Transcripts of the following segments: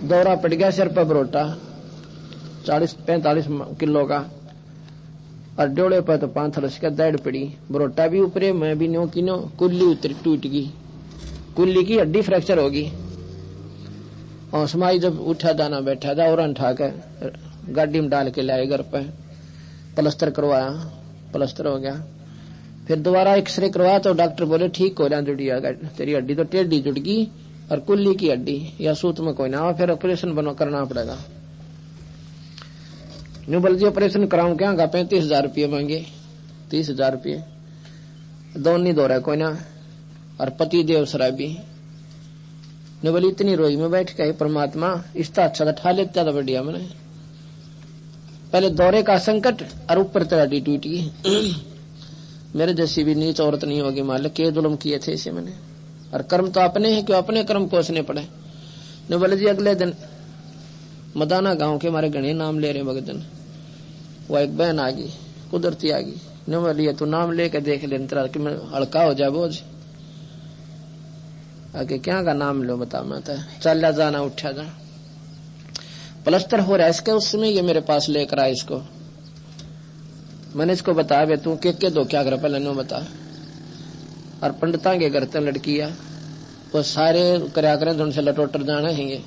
दौरा पड़ गया सिर पर बरोटा 40-45 किलो का, और डोले पर तो 5 थलस का दड़ पड़ी, बरोटा भी ऊपरे, मैं भी न्यो की न्यो, कुल्ली उतरी टूट गई, कुल्ली की हड्डी फ्रैक्चर होगी। और समाई जब उठा दाना बैठा था और उठा कर गाड़ी में डाल के लाए घर पे, प्लास्टर करवाया, प्लास्टर हो गया। फिर दोबारा एक्सरे करवाया तो डॉक्टर बोले ठीक हो रहा जुड़िया, तेरी हड्डी तो टेढ़ी जुड़ गई और कुल्ली की हड्डी या सूत में कोई ना हो, फिर ऑपरेशन करना पड़ेगा। न्यू बोल जी ऑपरेशन कराऊं क्या? 35,000 रुपये मांगे, 30,000 रुपये, दो नहीं दो रहा कोई ना, और पति देव शराबी। न्यू बोली इतनी रोई में बैठ के परमात्मा इसका अच्छा ठा लेता था बढ़िया मैंने, पहले दौरे का संकट और ऊपर तेरा हड्डी टूट गई। मेरे जैसी भी नीच औरत नहीं होगी मालिक, के जुल्म किए थे इसे मैंने, और कर्म तो अपने हैं, क्यों अपने कर्म कोसने पड़े। न्यू बोले जी अगले दिन मदाना गांव के हमारे गणे नाम ले रहे भगतन, वो एक बहन आ गई, कुदरती आ गई। न्यू बोलिए तू नाम लेके देख ले तेरा कि मैं हल्का हो जाए बोझ। आगे क्या का नाम लो बता, मैं चल जाना उठा जा, प्लास्टर हो रहा है इसके, उस समय ये मेरे पास लेकर आया इसको। मैंने इसको बताया बे तू के दो क्या कर पहले नो बता। और पंडिता के घर लड़कियां वो सारे करया करें तो उनसे लटोटर जाना है,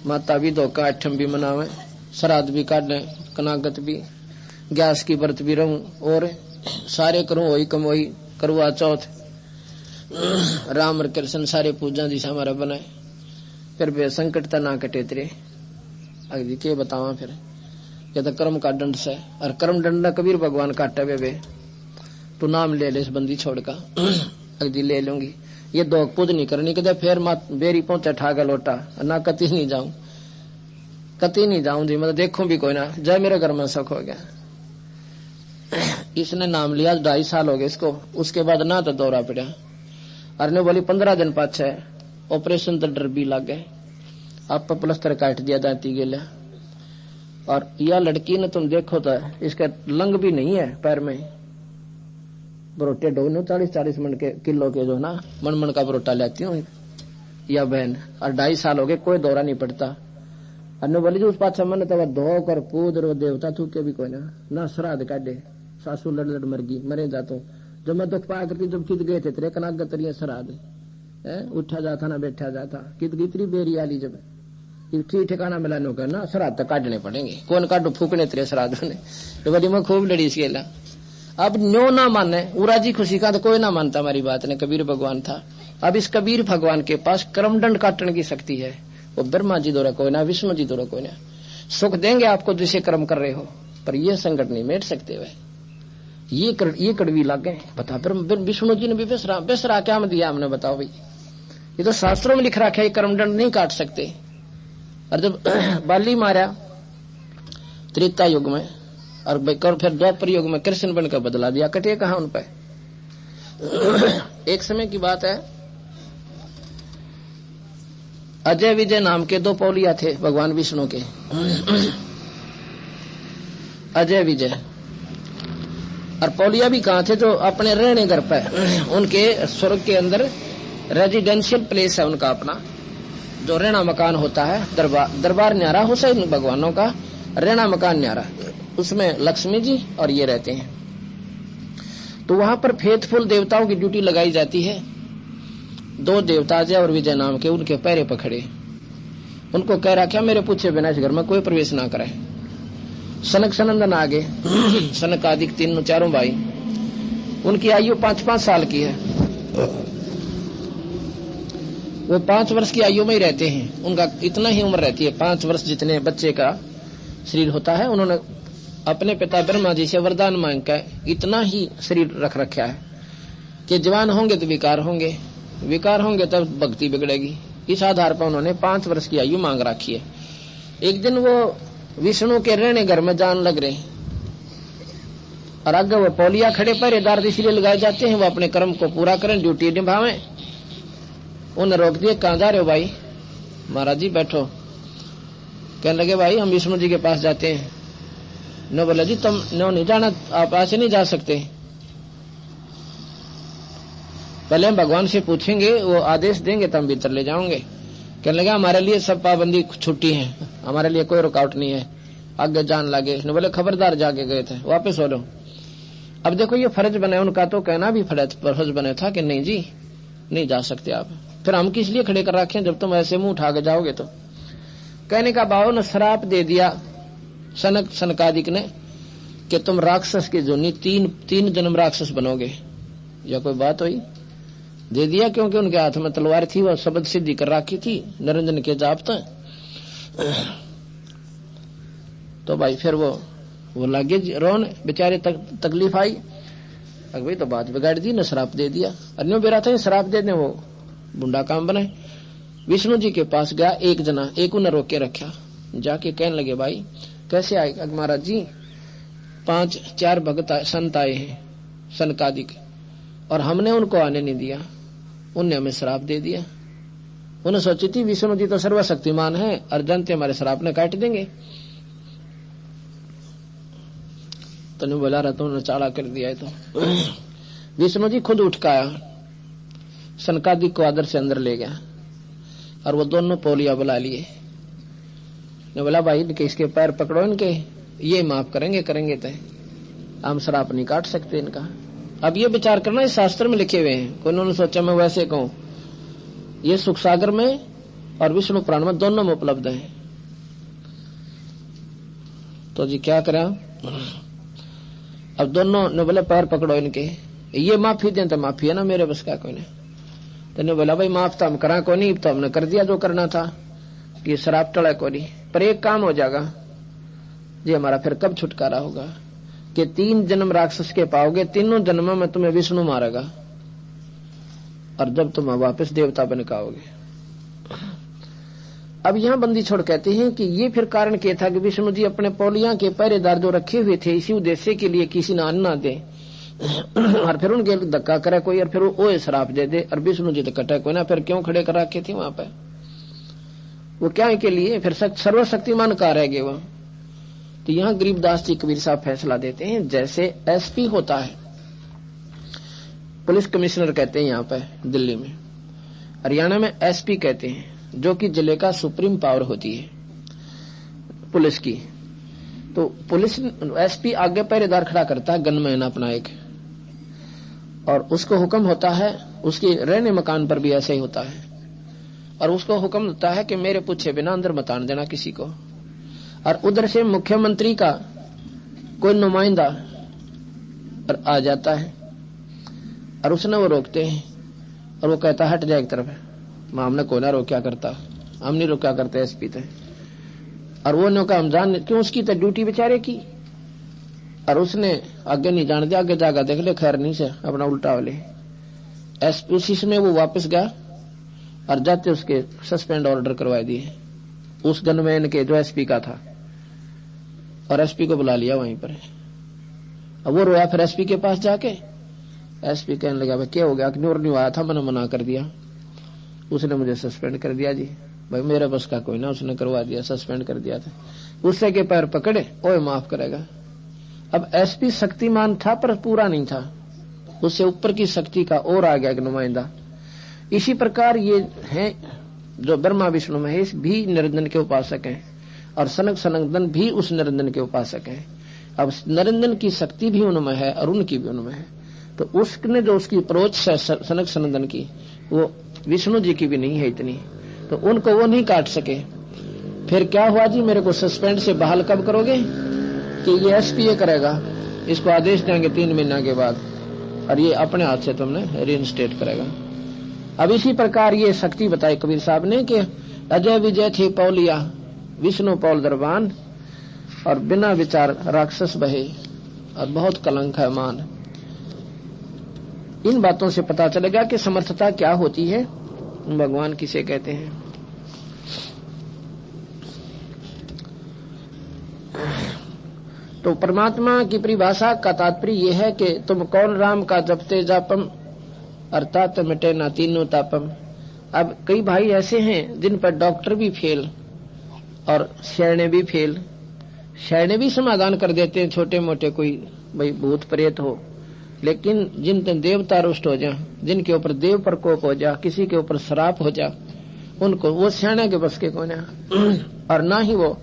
माता भी धोखा अठम भी मनावे, श्राद्ध भी काटे, कनागत भी, गैस की व्रत भी रहूं, और सारे करूं वही कम वही, करवा चौथ, राम और कृष्ण सारे पूजा दिशा हमारा बनाए। फिर वे संकट ता ना कटे तेरे अगली के बतावा। फिर ये तो कर्म का दंड से, और कर्म दंड कबीर भगवान काटे वे तू नाम ले ले इस बंदी छोड़ का। अगली ले लूंगी, ये दो पूज नहीं करनी कहते, फिर मात बेरी पहुंचे ठागा लोटा, ना कति नहीं जाऊं, कति नहीं जाऊं जी, मतलब देखूं भी कोई ना जय, मेरे घर में सुख हो गया। इसने नाम लिया, 2.5 साल हो गए इसको, उसके बाद ना तो दौरा पड़ा। अरे बोली 15 दिन पाछे ऑपरेशन तो डर भी लग गए, आप प्लास्टर काट दिया दांती गेला। और यह लड़की ने तुम देखो तो इसका लंग भी नहीं है पैर में, बरोटे दोनों 40-40 मन के किलो के जो ना मन का बरोटा लेती हूँ यह बहन, और 2.5 साल हो गए कोई दौरा नहीं पड़ता। अन्य बोली जो उस पाछा मन तो धो कर पूज रो देवता तू के भी कोई ना श्राद्ध काटे, सासू लड़ मर गई मरे जातो, जब मैं दुख पाया करती जब कित गए थे तेरे कनागत तरिया श्राद्ध है, उठा जाता ना बैठा जाता, कित इतनी बेरी आली जब ठीक ठिकाना मिला नो करना, श्राद्ध तो काटने पड़ेंगे, कौन काटो फूकने तेरे श्राद्ध ने। तो बोली मैं खूब लड़ी इसके ला, अब न्यो ना माने उरा जी खुशी का तो कोई ना मानता हमारी बात ने, कबीर भगवान था। अब इस कबीर भगवान के पास कर्मदंड काटने की शक्ति है, वो ब्रह्मा जी द्वारा कोई ना, विष्णु जी द्वारा कोई ना, सुख देंगे आपको जिसे कर्म कर रहे हो, पर ये संकट नहीं मेट सकते वह, ये कड़वी लग गए। बता विष्णु जी ने भी बेसरा क्या में दिया हमने, बताओ भाई, ये तो शास्त्रों में लिख रखा है कर्मदंड नहीं काट सकते। और जब बाली मारा त्रेता युग में, और फिर द्वापर युग में कृष्ण बनकर बदला दिया, कटे कहा उन पे। एक समय की बात है, अजय विजय नाम के 2 पौलिया थे भगवान विष्णु के, अजय विजय। और पौलिया भी कहाँ थे, जो अपने रहने घर पे, उनके स्वर्ग के अंदर रेजिडेंशियल प्लेस है उनका अपना, जो रहना मकान होता है, दरबार न्यारा हुसैन भगवानों का रहना मकान न्यारा, उसमें लक्ष्मी जी और ये रहते हैं। तो वहां पर फेथफुल देवताओं की ड्यूटी लगाई जाती है। 2 देवता अजय और विजय नाम के उनके पैरे पकड़े, उनको कह रहा क्या मेरे पूछे बिना इस घर में कोई प्रवेश ना करे। सनक सनंदन आगे, सनक आदि 3-4 भाई, उनकी आयु 5-5 साल की है, वो 5 वर्ष की आयु में ही रहते हैं, उनका इतना ही उम्र रहती है, 5 वर्ष जितने बच्चे का शरीर होता है। उन्होंने अपने पिता ब्रह्मा जी से वरदान मांग कर इतना ही शरीर रख रखा है कि जवान होंगे तो विकार होंगे, विकार होंगे तब भक्ति बिगड़ेगी। इस आधार पर उन्होंने 5 वर्ष की आयु मांग रखी है। एक दिन वो विष्णु के रहने घर में जान लग रहे, और आगे वो पौलिया खड़े पहरेदार इसलिए लगाए जाते हैं वो अपने कर्म को पूरा करें, ड्यूटी निभावें। उन्हें रोक दिए, कहाँ जा रहे हो भाई? महाराज जी बैठो। कहने लगे भाई हम विष्णु जी के पास जाते हैं। न बोला जी तुम नो नहीं जाना, आप ऐसे नहीं जा सकते, पहले हम भगवान से पूछेंगे, वो आदेश देंगे तब भीतर ले जाओगे। कहने लगा हमारे लिए सब पाबंदी छुट्टी है, हमारे लिए कोई रुकावट नहीं है, आगे जान लगे। बोले खबरदार, जाके गए थे, वापस हो लो। अब देखो ये फर्ज बने उनका, तो कहना भी फर्ज बने था कि नहीं जी नहीं जा सकते आप, फिर हम किस लिए खड़े कर रखे जब तुम ऐसे मुंह उठा के जाओगे तो। कहने का बाबू ने श्राप दे दिया सनकादिक ने कि तुम राक्षस की जोनी तीन जन्म राक्षस बनोगे। यह कोई बात हुई? दे दिया, क्योंकि उनके हाथ में तलवार थी, वह शब्द सिद्धि कर रखी थी निरंजन के जापते। तो भाई फिर वो लगे रोने, बेचारे तकलीफ आई। अब भाई तो बात बिगाड़ दी न, श्राप दे दिया। अन्यों बेरा था श्राप दे दे, वो बुंडा काम बने। विष्णु जी के पास गया एक जना, एक उन्हें रोक के रखा, जाके कहने लगे भाई कैसे आए? महाराज जी 5-4 भगत संत आए हैं सनकादिक, और हमने उनको आने नहीं दिया, उनने हमें श्राप दे दिया। उन्हें सोची थी विष्णु जी तो सर्वशक्तिमान है और जनते हमारे श्राप ने काट देंगे। तो बोला रहा तो उन्होंने चाड़ा कर दिया है। तो विष्णु जी खुद उठ के आया, सनकादिक को आदर से अंदर ले गया और वो दोनों पोलिया बुला लिए। ने बोला भाई इनके इसके पैर पकड़ो, इनके ये माफ करेंगे तो हम श्राप नहीं काट सकते इनका। अब ये विचार करना, इस शास्त्र में लिखे हुए हैं, कोई उन्होंने सोचा मैं वैसे कहूं, ये सुख सागर में और विष्णु पुराण में दोनों में उपलब्ध है। तो जी क्या करा, अब दोनों ने बोले पैर पकड़ो इनके, ये माफी दें तो माफी है ना मेरे बस का कोई ने। तो ने बोला भाई माफ तो हम करा को नहीं, तो हमने कर दिया जो करना था, कि शराब टड़ा को नहीं, पर एक काम हो जाएगा जी हमारा, फिर कब छुटकारा होगा कि 3 जन्म राक्षस के पाओगे, तीनों जन्मों में तुम्हें विष्णु मारेगा, और जब तुम वापस देवता बन के आओगे। अब यहाँ बंदी छोड़ कहते हैं कि ये फिर कारण क्या था कि विष्णु जी अपने पौलियां के पहरेदार जो रखे हुए थे इसी उद्देश्य के लिए किसी ने अन्न ना दे और फिर उनके धक्का करे कोई, और फिर वो श्राप दे दे, और विष्णु जी तो कटे कोई ना, फिर क्यों खड़े कर रखे थे वहां पे? वो क्या के लिए? फिर सर्वशक्तिमान का रह गए वो। तो यहाँ गरीबदास जी कबीर साहब फैसला देते हैं, जैसे एसपी होता है, पुलिस कमिश्नर कहते हैं यहाँ पे दिल्ली में, हरियाणा में एसपी कहते हैं, जो कि जिले का सुप्रीम पावर होती है पुलिस की। तो पुलिस एसपी आगे पहरेदार खड़ा करता है, गनमैन अपना एक, और उसको हुक्म होता है, उसके रहने मकान पर भी ऐसे ही होता है, और उसको हुक्म होता है कि मेरे पूछे बिना अंदर मत आने देना किसी को। और उधर से मुख्यमंत्री का कोई नुमाइंदा आ जाता है और उसने वो रोकते हैं, और वो कहता हट जाए एक तरफ, हमने कोई ना रोक्या करता, हम नहीं रोक्या करते एसपी थे, और वो ने कहा हम जान क्यों, उसकी तो ड्यूटी बेचारे की, और उसने आगे नहीं जान दिया, आगे जाकर देख ले खैर नहीं से अपना उल्टा वाले एसपी। उसी समय वो वापस गया और जाते उसके सस्पेंड ऑर्डर करवा दिए उस गनमैन के जो एसपी का था, और एसपी को बुला लिया वहीं पर। अब वो रोया फिर एसपी के पास जाके, एसपी कहने लगा भाई क्या हो गया, अग्निवर नहीं आया था, मैंने मना कर दिया, उसने मुझे सस्पेंड कर दिया जी। भाई मेरे बस का कोई ना, उसने करवा दिया, सस्पेंड कर दिया था। उससे के पैर पकड़े, ओए माफ करेगा। अब एसपी शक्तिमान था पर पूरा नहीं था, उससे ऊपर की शक्ति का और आ गया एक नुमाइंदा। इसी प्रकार ये हैं जो ब्रह्मा विष्णु महेश भी निरंजन के उपासक हैं, और सनक सनंदन भी उस निरंजन के उपासक हैं। अब निरंजन की शक्ति भी उनमें है और उनकी भी उनमें है, तो उसने जो उसकी अप्रोच है सनक सनंदन की, वो विष्णु जी की भी नहीं है इतनी, तो उनको वो नहीं काट सके। फिर क्या हुआ जी, मेरे को सस्पेंड से बहाल कब करोगे? कि ये एसपी ये करेगा, इसको आदेश देंगे 3 महीना के बाद, और ये अपने हाथ से तुमने रीइंस्टेट करेगा। अब इसी प्रकार ये शक्ति बताई कबीर साहब ने कि अजय विजय थे पौलिया, विष्णु पौल दरबान, और बिना विचार राक्षस बहे, और बहुत कलंक है मान। इन बातों से पता चलेगा कि समर्थता क्या होती है, भगवान किसे कहते हैं। तो परमात्मा की परिभाषा का तात्पर्य यह है कि तुम कौन राम का जपते जापम, अर्थात मिटे ना तीनों तापम। अब कई भाई ऐसे हैं जिन पर डॉक्टर भी फेल और शरणे भी फेल, शरणे भी समाधान कर देते हैं छोटे मोटे, कोई भाई भूत प्रेत हो, लेकिन जिन देवता रुष्ट हो जा, जिनके ऊपर देव प्रकोप हो जा, किसी के ऊपर श्राप हो जा, उनको वो सियाने के बस के कौन है, और ना ही वो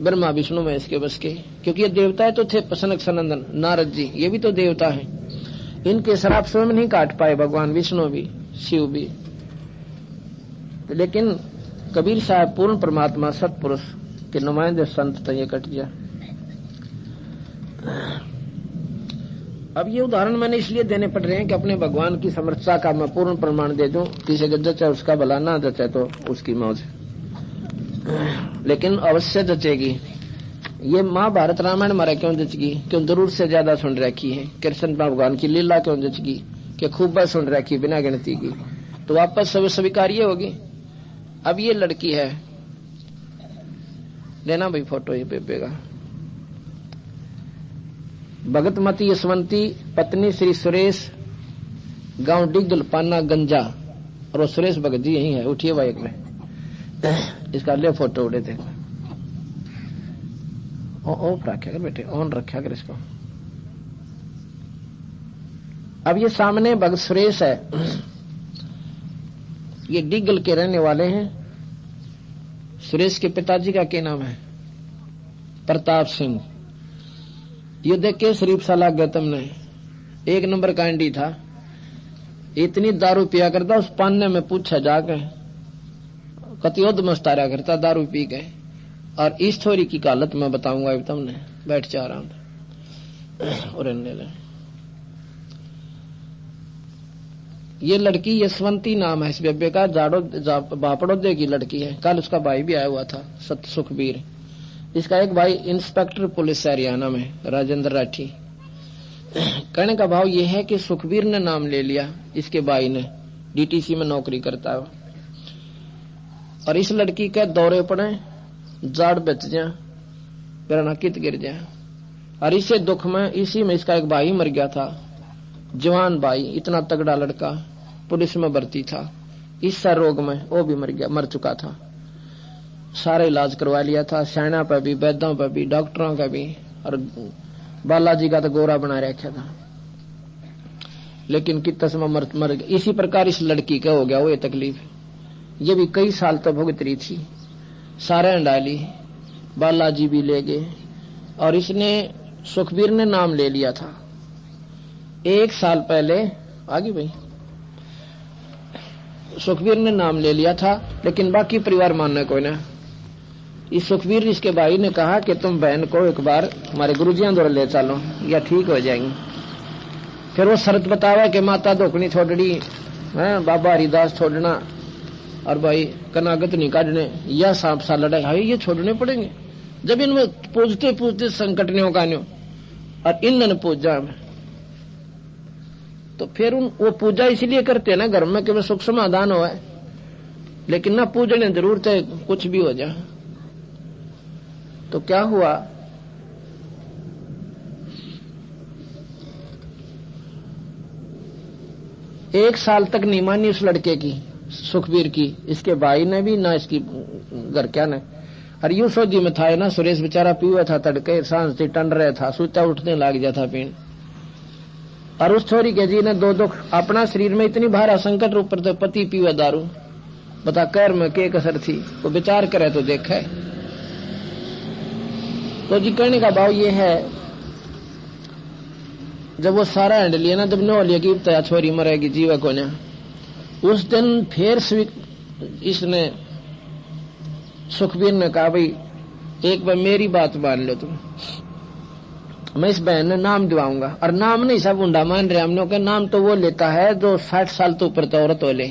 ब्रह्मा विष्णु में इसके बस के, क्योंकि ये देवताएं तो थे सनक सनंदन नारद जी, ये भी तो देवता हैं। इनके श्राप स्वयं नहीं काट पाए भगवान विष्णु भी शिव भी। लेकिन कबीर साहब पूर्ण परमात्मा सतपुरुष के नुमाइंदे संत तो ये कट गया। अब ये उदाहरण मैंने इसलिए देने पड़ रहे हैं कि अपने भगवान की समर्थता का मैं पूर्ण प्रमाण दे दूं। किसी के जचे उसका भला, ना जचे तो उसकी मौज, लेकिन अवश्य जचेगी। ये महाभारत रामायण मारा क्यों जचगी, क्यों जरूर से ज्यादा सुन रखी है। कृष्ण भगवान की लीला क्यों जचगी, कि खूब सुन रखी बिना गिनती की, तो वापस सब स्वीकार्य होगी। अब ये लड़की है, लेना भाई फोटो ये बेबे का। भगतमती यशवंती पत्नी श्री सुरेश, गांव डिगदल पाना गंजा, और वो सुरेश भगत जी यही है। उठिए भाई एक में इसका ले फोटो उड़े थे। ऑफ रखा कर बेटे, ऑन रखा कर इसको। अब ये सामने भगत सुरेश है, ये डिगल के रहने वाले हैं। सुरेश के पिताजी का क्या नाम है, प्रताप सिंह। ये देख के शरीफ सा लग गया तुमने, एक नंबर कांडी था। इतनी दारू पिया करता, उस पान्ने में पूछा जाके कतियोद मस्तारा करता दारू पी के। और इस छोरी की हालत मैं बताऊंगा अभी तुमने, बैठ जा रहा हूं और ये लड़की यशवंती नाम है इस बेबे का, बापड़ोदे की लड़की है। कल उसका भाई भी आया हुआ था सत सुखबीर। इसका एक भाई इंस्पेक्टर पुलिस है हरियाणा में, राजेंद्र राठी। कहने का भाव यह है कि सुखबीर ने नाम ले लिया इसके भाई ने, डीटीसी में नौकरी करता है। और इस लड़की के दौरे पड़े, जाड़ बच जाए, प्रेरणा कित गिर जाए। और इसे दुख में, इसी में इसका एक भाई मर गया था, जवान भाई, इतना तगड़ा लड़का, पुलिस में भर्ती था। इस रोग में वो भी मर गया, मर चुका था। सारे इलाज करवा लिया था, सैना पे भी, वैद्यों पे भी, डॉक्टरों का भी, और बालाजी का तो गोरा बना रखा था। लेकिन कितना समय मर गया। इसी प्रकार इस लड़की का हो गया वो ये तकलीफ। ये भी कई साल तक भुगत रही थी, सारे डाली, बालाजी भी ले गए। और इसने, सुखबीर ने नाम ले लिया था 1 साल पहले। आगे भाई, सुखबीर ने नाम ले लिया था, लेकिन बाकी परिवार मानने कोई ना। इस सुखबीर इसके भाई ने कहा कि तुम बहन को एक बार हमारे गुरुजियां द्वारा ले चलो, या ठीक हो जाएंगी। फिर वो शर्त बतावा कि माता धोकनी छोड़नी है, बाबा हरिदास छोड़ना, और भाई कनागत नहीं काटने, या सांप सा लड़ाई है, ये छोड़ने पड़ेंगे। जब इनमें पूजते पूजते संकट नहीं होगा, और इन्होंने पूजा में, तो फिर वो पूजा इसलिए करते हैं ना घर में कि वह सुख समाधान हो। लेकिन ना पूजने जरूरत है, कुछ भी हो जाए। तो क्या हुआ, एक साल तक नहीं मानी उस लड़के की, सुखबीर की। इसके भाई ने भी ना, इसकी घर क्या ने। और यूं सोची में था ना, सुरेश बेचारा पीवा था, तड़के सांझ से टन रहा था, सूता उठने लग गया था पीण। और उस छोरी के जी ने दो दुख, अपना शरीर में इतनी भारा संकट, ऊपर तो पति पीवा दारू, बता कर में के कसर थी। वो विचार करे तो देखे। तो जी कहने का भाव ये है, जब वो सारा हैंड लिया ना, जब नो लिया कि तया छोरी मरेगी जीवा को ना, उस दिन फिर इसने, सुखबीर ने कहा भाई एक बार मेरी बात मान लो तुम, मैं इस बहन ने नाम दिवाऊंगा। और नाम नहीं सब उंडा मान रहे हम लोग, नाम तो वो लेता है जो 60 साल तो ऊपर तो औरत हो ले।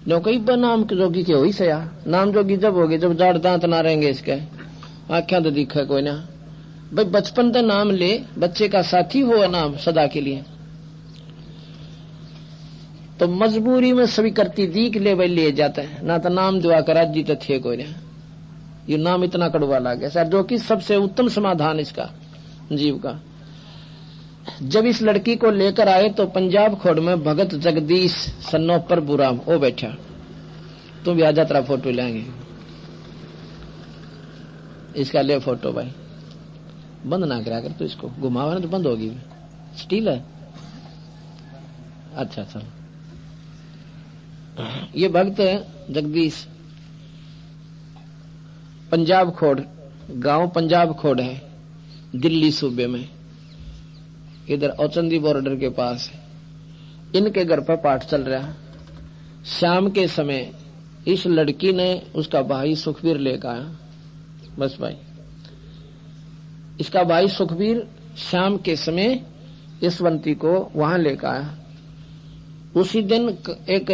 लोग नाम जोगी के हो ही सया, नाम जोगी जब होगी जब जाड़ दांत ना रहेंगे इसके, आख्या तो दिखे कोई ना। भाई बचपन का नाम ले, बच्चे का साथी हो नाम सदा के लिए। तो मजबूरी में सभी करती दीख ले भाई ले जाते हैं, ना तो नाम दुआ करा जीते थे कोई ना। ये नाम इतना कड़वा लगे सर, जो कि सबसे उत्तम समाधान इसका जीव का। जब इस लड़की को लेकर आए तो पंजाब खोड़ में भगत जगदीश सन्नोपर बुराम वो बैठा, तुम भी आ जा, तेरा फोटो लेंगे। इसका ले फोटो भाई, बंद ना करा कर, तो इसको घुमावा ना तो बंद होगी, स्टील है। अच्छा चलो ये भक्त जगदीश पंजाब खोड़, गांव पंजाब खोड़ है, दिल्ली सूबे में, इधर औचंदी बॉर्डर के पास है। इनके घर पर पाठ चल रहा। शाम के समय इस लड़की ने उसका भाई सुखबीर लेकर आया। बस भाई, इसका भाई सुखबीर शाम के समय यशवंती को वहां लेकर आया। उसी दिन एक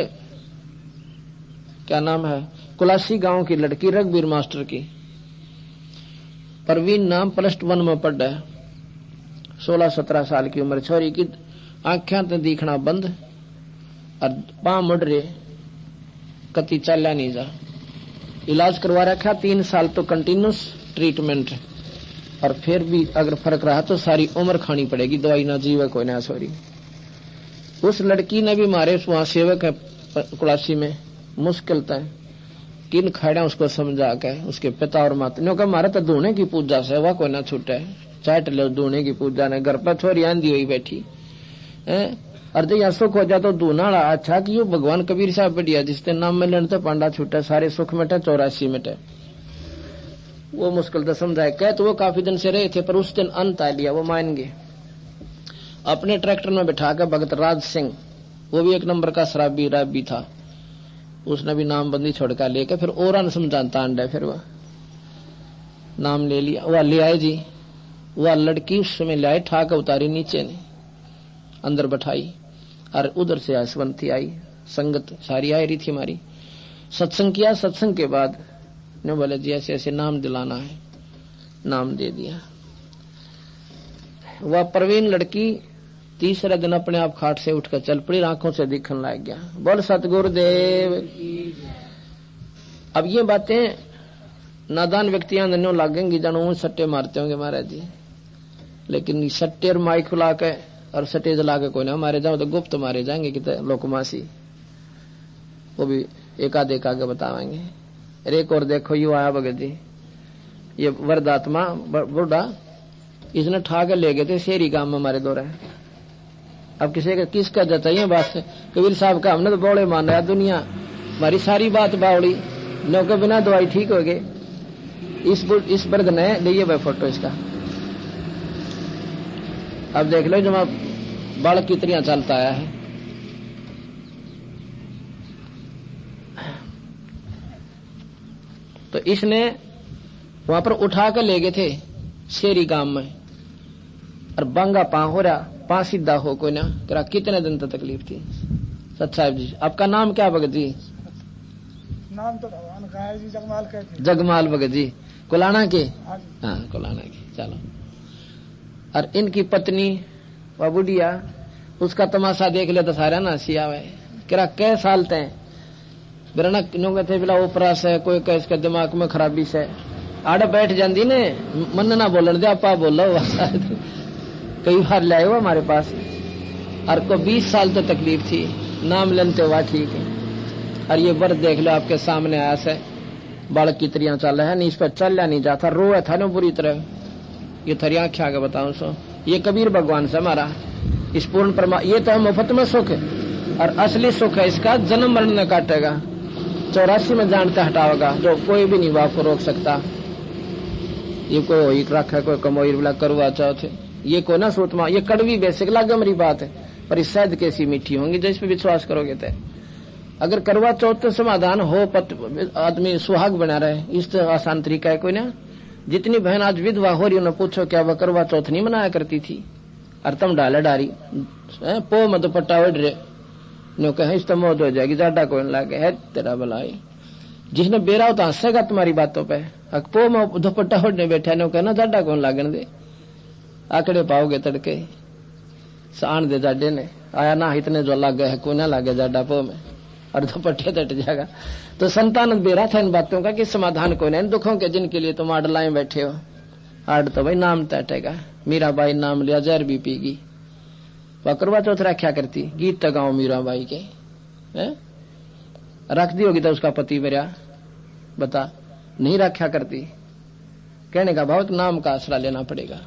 क्या नाम है, कुलासी गांव की लड़की, रघुवीर मास्टर की, परवीन नाम, +1 में पढ़ है, 16-17 साल की उम्र छोरी की। आंखें तो दिखना बंद और पांव मुड़ रहे, कति चला नहीं जा। इलाज करवा रखा 3 साल तो कंटिन्यूस ट्रीटमेंट, और फिर भी अगर फर्क रहा तो सारी उम्र खानी पड़ेगी दवाई, ना जीवे कोई ना छोरी। उस लड़की ने भी मारे वहां सेवक है कुलासी में, मुश्किल तय किन खड़ा उसको समझा के उसके पिता और माता ने कहा मारे तो दूने की पूजा से वह कोई ना छूटे, चाट लो दूने की पूजा ने। घर पर छोरी आंधी हुई बैठी है, अर्धे या सुख हो जा तो दूना अच्छा कि यो भगवान कबीर साहब बढ़िया, जिसके नाम में लेने तो पांडा छूटे, सारे सुख मिटे 84 मिटे। वो मुश्किल तो समझाए कह, तो वो काफी दिन से रहे थे, पर उस दिन अंत आ लिया, वो मान गए। अपने ट्रैक्टर में बैठा कर भगत राज सिंह, वो भी 1 नंबर का शराबी राबी था, उसने भी नाम बंदी छोड़कर लेकर फिर और समझाता अंडा, फिर वह नाम ले लिया। वह ले आए जी, वह लड़की उस समय ले आए, ठाक उतारी नीचे ने, अंदर बैठाई, और उधर से यशवंती आई, संगत सारी आई रही थी हमारी। सत्संग किया, सत्संग के बाद ने बोले जी ऐसे ऐसे नाम दिलाना है, नाम दे दिया। वह प्रवीण लड़की तीसरे दिन अपने आप खाट से उठकर चल पड़ी, आंखों से दिखने लग गया। बोल सतगुरुदेव। अब ये बातें नादान व्यक्तियां नन्नो लागेंगी, जानो सट्टे मारते होंगे महाराज जी, लेकिन सट्टे और माइक खुला के और सट्टे जला के कोई ना मारे जाओ तो गुप्त मारे जाएंगे कि लोकमासी, वो भी एकाध आगे बताएंगे। एक और देखो यू आया भगत जी, ये वरदात्मा बूढ़ा, इसने ठा के ले गए थे शेरी गांव में हमारे दौरे। अब किसका जताइए बात, कबीर साहब का हमने तो बौड़े मान रहा दुनिया, हमारी सारी बात बावड़ी, नो के बिना दवाई ठीक हो गए। इस वर्ग ने लिए भाई फोटो इसका, अब देख लो जब बालक की तरह चलता आया है। तो इसने वहां पर उठा कर ले गए थे शेरी गांव में, और बांगा पां हो रहा, पां सीधा हो कोई ना करा। कितने दिन तक तकलीफ थी। सच साहब जी, आपका नाम क्या भगत जी? नाम तो भगवान का है जी, जगमाल कहते। जगमाल भगत जी, कुलाना के? हाँ कुलाना के। चलो, और इनकी पत्नी वह बुढ़िया, उसका तमाशा देख लिया तो सारा ना सिया हुआ करा। कै साल तय बिरना थे बिला ओपरा से, कोई कह इसके दिमाग में खराबी से आड़ बैठ जाती ने, मन ना बोलन दे, आपा बोलो। कई बार लाए हुआ हमारे पास, और को 20 साल तो तकलीफ थी, नाम लेते हुआ ठीक है। और ये वर्द देख लो आपके सामने आया से, बालक की तरह चल रहा है, नहीं इस पर चलना नहीं जाता, रोए था ना बुरी तरह। ये थरी आंखें आगे बताऊं सो, ये कबीर भगवान से हमारा इस पूर्ण परमा, ये तो मुफ्त में सुख है, और असली सुख है इसका जन्म मरण न काटेगा, 84 में जानते हटाओगा, जो कोई भी नहीं आपको रोक सकता। ये कोई होई रखा है, कोई कमोई बिला करवा चौथ, ये कोई ना सोचमा, ये कड़वी बेसिक लागे मेरी बात है, पर इस शायद कैसी मीठी होंगी जिस पे विश्वास करोगे। तो अगर करवा चौथ तो समाधान हो, आदमी सुहाग बना रहे, इस तो आसान तरीका है कोई ना। जितनी बहन आज विधवा हो रही उन्हें पूछो क्या वह करवा चौथ नहीं मनाया करती थी, और तुम डाले डारी पो में दुपट्टा ओढ़ रहे, नो कहे इस तो मौत हो जाएगी, ज्यादा कोई लागे है तेरा भलाई। जिसने बेरा हो तो हंसेगा तुम्हारी बातों पे, पो में दुपट्टा ओढ़ने बैठा, नो कहना ज्यादा कौन लागन दे, आंकड़े पाओगे तड़के साण दे जाडे ने आया ना, इतने जो लागे है कोई ना लागे जाडा पो में, और दुपट्टे तट जाएगा। तो संतान बेरा था इन बातों का कि समाधान कोई नहीं, दुखों के जिनके लिए तुम आड़ लाए बैठे हो, आड़ तो भाई नाम तटेगा। मीराबाई नाम लिया, जहर भी पीगी, वह करवा चौथ रखा करती, गीत तो गाँव मीराबाई के रख दी होगी तो उसका पति मेरा बता नहीं रखा करती, कहने का बहुत नाम का आसरा लेना पड़ेगा।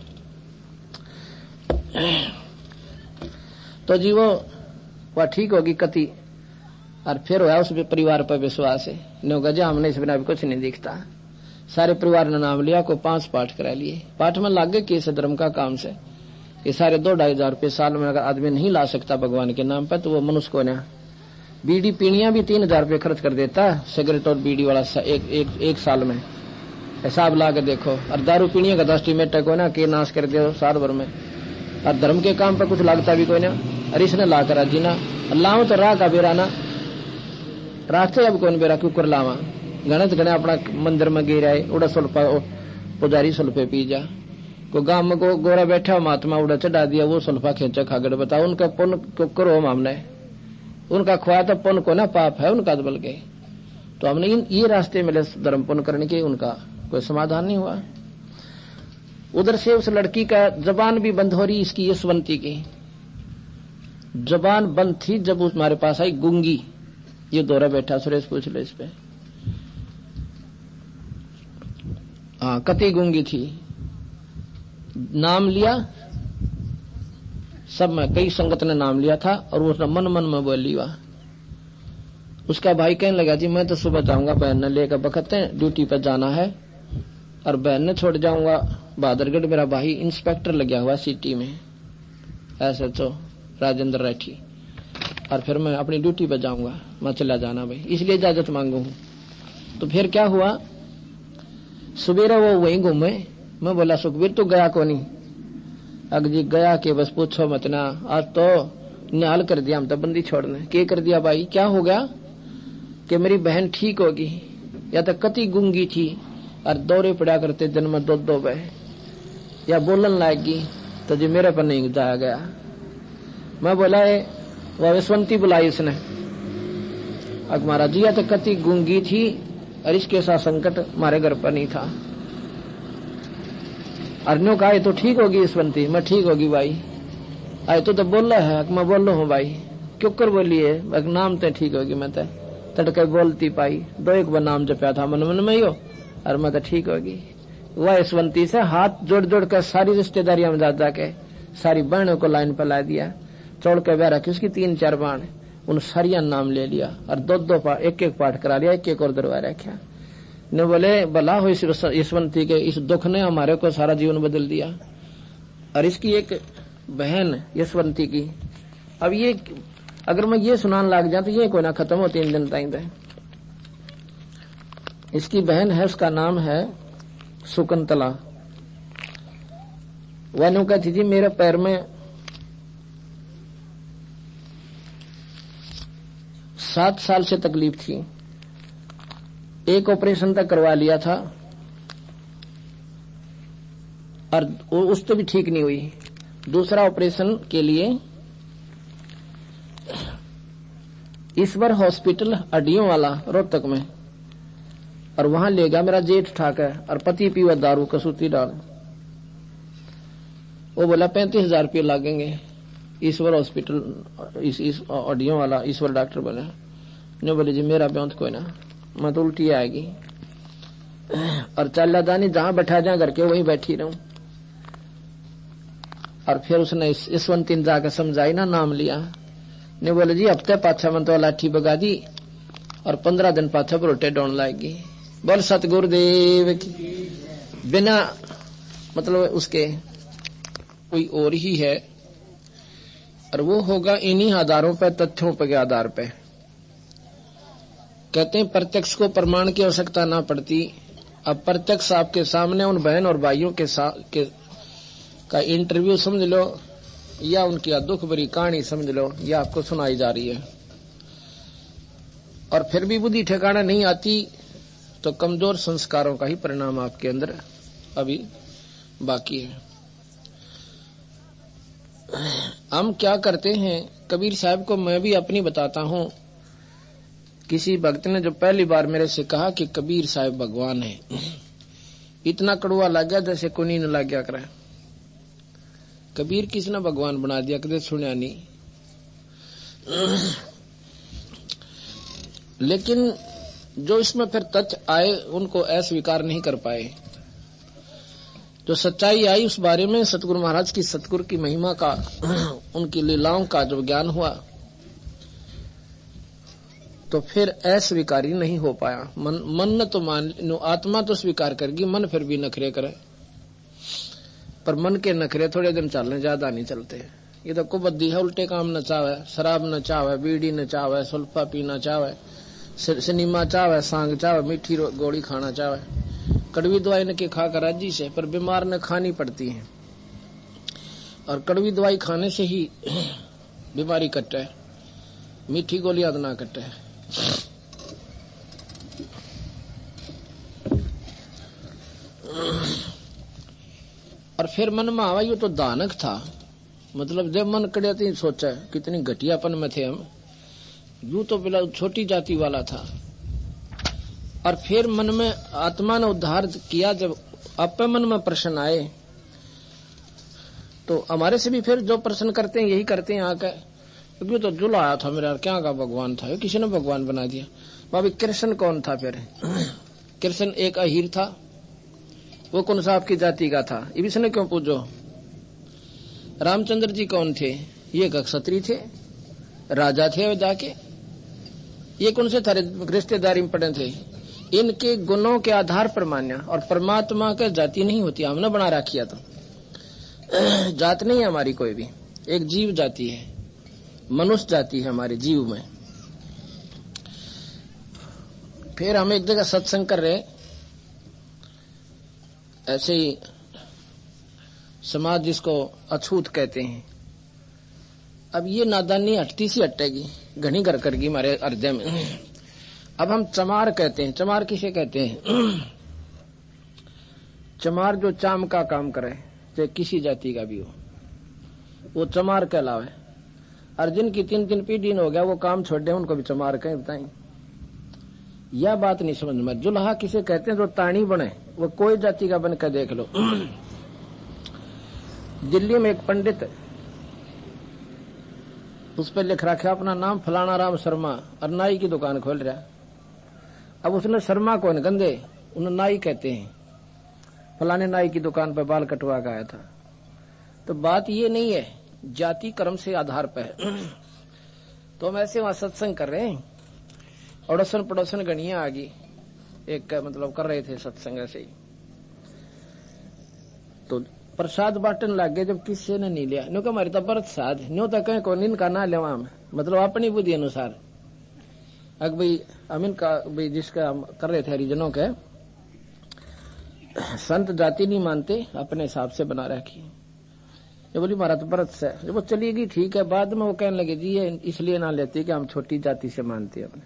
तो जी वह ठीक होगी कति, और फिर हुआ उस परिवार पर विश्वास है, नो गजा हमने इस बिना भी कुछ नहीं दिखता। सारे परिवार ने नाम लिया, को 5 पाठ करा लिए। पाठ में लागे कि इस धर्म का काम से ये सारे 2-2.5 हजार रुपये साल में अगर आदमी नहीं ला सकता भगवान के नाम पर, तो वो मनुष्य को ना बीड़ी पीणियां भी 3,000 रुपये खर्च कर देता, सिगरेट और बीड़ी वाला एक साल में हिसाब ला के देखो। और दारू पीणिया का 10 टीमेट को ना के नाश कर दे साल भर में, और धर्म के काम पर कुछ लागता भी कोई ना। और इसने ला कर जीना अल्लाह तो राह का बेरा ना, रास्ते अब कौन बेरा क्यों कर लावा। गणत गणे अपना मंदिर में गिर आए, उड़ा सुल्फा पुजारी सुल्फे पी जा। को गांव में को गोरा बैठा महात्मा उड़ा चढ़ा दिया, वो सुल्फा खींचा खागड़। बताओ उनका पुण्य क्यों करो हमने, उनका खुआ तो पुण्य को ना पाप है उनका बल के। तो हमने ये रास्ते मिले धर्म पुण्य करने के, उनका कोई समाधान नहीं हुआ। उधर से उस लड़की का जबान भी बंद हो रही, इसकी यशवंती की जबान बंद थी जब उस हमारे पास आई गूंगी। ये दौरा बैठा, सुरेश पूछ लो इस पे। हाँ कति गूंगी थी, नाम लिया सब में, कई संगत ने नाम लिया था और उसने मन मन में बोली हुआ। उसका भाई कहने लगा जी मैं तो सुबह जाऊंगा, बहन ने लेकर बखते ड्यूटी पर जाना है और बहन ने छोड़ जाऊंगा बहादुरगढ़। मेरा भाई इंस्पेक्टर लगा हुआ सिटी में, ऐसे तो राजेंद्र राठी, और फिर मैं अपनी ड्यूटी पर जाऊंगा, मैं चला जाना भाई, इसलिए इजाजत मांगू हूं। तो फिर क्या हुआ, सुबेरा वो वहीं घूमे। मैं बोला सुखबीर तू गया को नहीं? अग जी गया के बस पूछो मत ना, आज तो निहाल कर दिया हम तो बंदी छोड़ने। के कर दिया भाई, क्या हो गया? कि मेरी बहन ठीक होगी, या तो कति गूंगी थी और दौरे पड़ा करते दिन में 2-2 बह, या बोलन लाएगी तो जी मेरे पर नहीं जाया गया। मैं बोला वह विश्वंती बुलाई इसने। अब महाराज जी या तो कति गूंगी थी और इसके साथ संकट हमारे घर पर नहीं था। अर्नो कहा तो ठीक होगी यशवंती, मैं ठीक होगी भाई। आए तो बोल रहा है, मैं बोल रहा हूँ भाई, क्यों कर बोलिए नाम तो ठीक होगी। मैं तो तड़के बोलती पाई, 2-1 बार नाम जपया था मन मन में ही हो, और मैं तो ठीक होगी। वह यशवंती से हाथ जोड़ जोड़ कर सारी रिश्तेदारियां में जा के सारी बहनों को लाइन पर ला दिया, चौड़ के बह रखी उसकी 3-4 बाण, उन सारिया नाम ले लिया और 2-2 पाठ 1-1 पाठ करा लिया, 1-1 और दरबार रखा। ने बोले भला हो इस यशवंती के इस दुख ने हमारे को सारा जीवन बदल दिया। और इसकी एक बहन यशवंती की, अब ये अगर मैं ये सुनाने लग जाऊं तो ये कोई ना खत्म हो 3 दिन तक। इसकी बहन है, उसका नाम है सुकंतला। वह नु कहती थी मेरे पैर में 7 साल से तकलीफ थी, एक ऑपरेशन तक करवा लिया था और उस तो भी ठीक नहीं हुई। दूसरा ऑपरेशन के लिए ईश्वर हॉस्पिटल हड्डियों वाला रोहतक में, और वहां ले गया मेरा जेठ ठाकर, और पति पीवा दारू कसूती डाल। वो बोला 35,000 रुपये लगेंगे। ईश्वर हॉस्पिटल इस हड्डियों वाला ईश्वर डॉक्टर बोला। ने बोले जी मेरा ब्योंत कोई ना, मैं तो उल्टी आएगी और चल दानी जहां बैठा जा करके वहीं बैठी रहूं। और फिर उसने यशवंती जाकर समझाई ना, नाम लिया। ने बोले जी हफ्ते पाछा मन तो लाठी बगा दी और 15 दिन पाछा रोटे डोन लाएगी। बोल सतगुरुदेव की। बिना मतलब उसके कोई और ही है, और वो होगा इन्हीं आधारों पर, तथ्यों पर के आधार पे। कहते हैं प्रत्यक्ष को प्रमाण की आवश्यकता ना पड़ती। अब प्रत्यक्ष आपके सामने उन बहन और भाइयों का इंटरव्यू समझ लो, या उनकी दुख भरी कहानी समझ लो, या आपको सुनाई जा रही है, और फिर भी बुद्धि ठिकाना नहीं आती, तो कमजोर संस्कारों का ही परिणाम आपके अंदर अभी बाकी है। हम क्या करते हैं, कबीर साहब को मैं भी अपनी बताता हूं। किसी भक्त ने जो पहली बार मेरे से कहा कि कबीर साहब भगवान है, इतना कड़वा लग गया जैसे कोनी न लग गया करे। कबीर किसने भगवान बना दिया, कदे सुनिया नहीं। लेकिन जो इसमें फिर तथ्य आए उनको अस्वीकार नहीं कर पाए। जो सच्चाई आई उस बारे में सतगुरु महाराज की सतगुरु की महिमा का, उनकी लीलाओं का जो ज्ञान हुआ, तो फिर अस्वीकारी नहीं हो पाया। मन न तो मान, आत्मा तो स्वीकार करेगी, मन फिर भी नखरे करे, पर मन के नखरे थोड़े दिन चलने, ज्यादा नहीं चलते। ये तो कुबद्दी है, उल्टे काम न चावे, शराब न चावे, बीड़ी न चावे, सुल्फा पीना चावे, सिनेमा चावे, सांग चावे, मीठी गोली खाना चावे, कड़वी दवाई न के खाकर राजी से, पर बीमार न खानी पड़ती है। और कड़वी दवाई खाने से ही बीमारी कटे, मीठी गोलियां तो ना कटे। और फिर मन में आवा, ये तो दानक था, मतलब जब मन करे तो सोचा कितनी घटियापन में थे हम, यूं तो बिल्कुल छोटी जाति वाला था। और फिर मन में आत्मा ने उद्धार किया। जब अपने मन में प्रश्न आए तो हमारे से भी फिर जो प्रश्न करते हैं यही करते हैं आके, क्योंकि तो जुल आया था मेरा, क्या का भगवान था, किसी ने भगवान बना दिया। भाभी कृष्ण कौन था फिर? कृष्ण एक अहीर था, वो कौन सा आपकी जाति का था, ये इसने क्यों पूछो? रामचंद्र जी कौन थे? ये क्षत्रिय थे, राजा थे वे जाके, ये कौन से थारे रिश्तेदारी में पड़े थे? इनके गुणों के आधार पर मान्या। और परमात्मा का जाति नहीं होती, हमने बना रखिया। तो जात नहीं है हमारी कोई भी, एक जीव जाति है, मनुष्य जाति है हमारे जीव में। फिर हम एक जगह सत्संग कर रहे, ऐसे ही समाज जिसको अछूत कहते हैं। अब ये नादानी हटती सी हटेगी, घनी घर करगी हमारे हृदय में। अब हम चमार कहते हैं। चमार किसे कहते हैं? चमार जो चाम का काम करे, चाहे किसी जाति का भी हो, वो चमार कहलावे। और जिनकी 3-3 पीढ़ी हो गया वो काम छोड़ दे, उनको भी चमार कहें। बताएं, यह बात नहीं समझ में। जुल्हा किसे कहते हैं? जो ताणी बने, वो कोई जाति का बन कर देख लो। दिल्ली में एक पंडित, उस पर लिख रखा अपना नाम फलाना राम शर्मा, और नाई की दुकान खोल रहा। अब उसने शर्मा कौन, गंदे, उन्हें नाई कहते हैं। फलाने नाई की दुकान पर बाल कटवा के आया था। तो बात ये नहीं है, जाति कर्म से आधार पर। तो हम ऐसे वहां सत्संग कर रहे हैं, अड़ोसन पड़ोसन गणिया आ गई, एक मतलब कर रहे थे सत्संग ऐसे ही। तो प्रसाद बांटन लग गए, जब किसी ने नहीं लिया। न्यू का हमारे तो प्रसाद न्यू तक कहीं को इनका ना लेवा हम, मतलब अपनी बुद्धि अनुसार। अब भाई अमीन का भाई जिसका हम कर रहे थे हरिजनों के, संत जाति नहीं मानते, अपने हिसाब से बना रखी। ये बोली महाराज व्रत से, जब वो चली गई ठीक है। बाद में वो कहने लगे जी ये इसलिए ना लेते कि हम छोटी जाति से मानते अपने,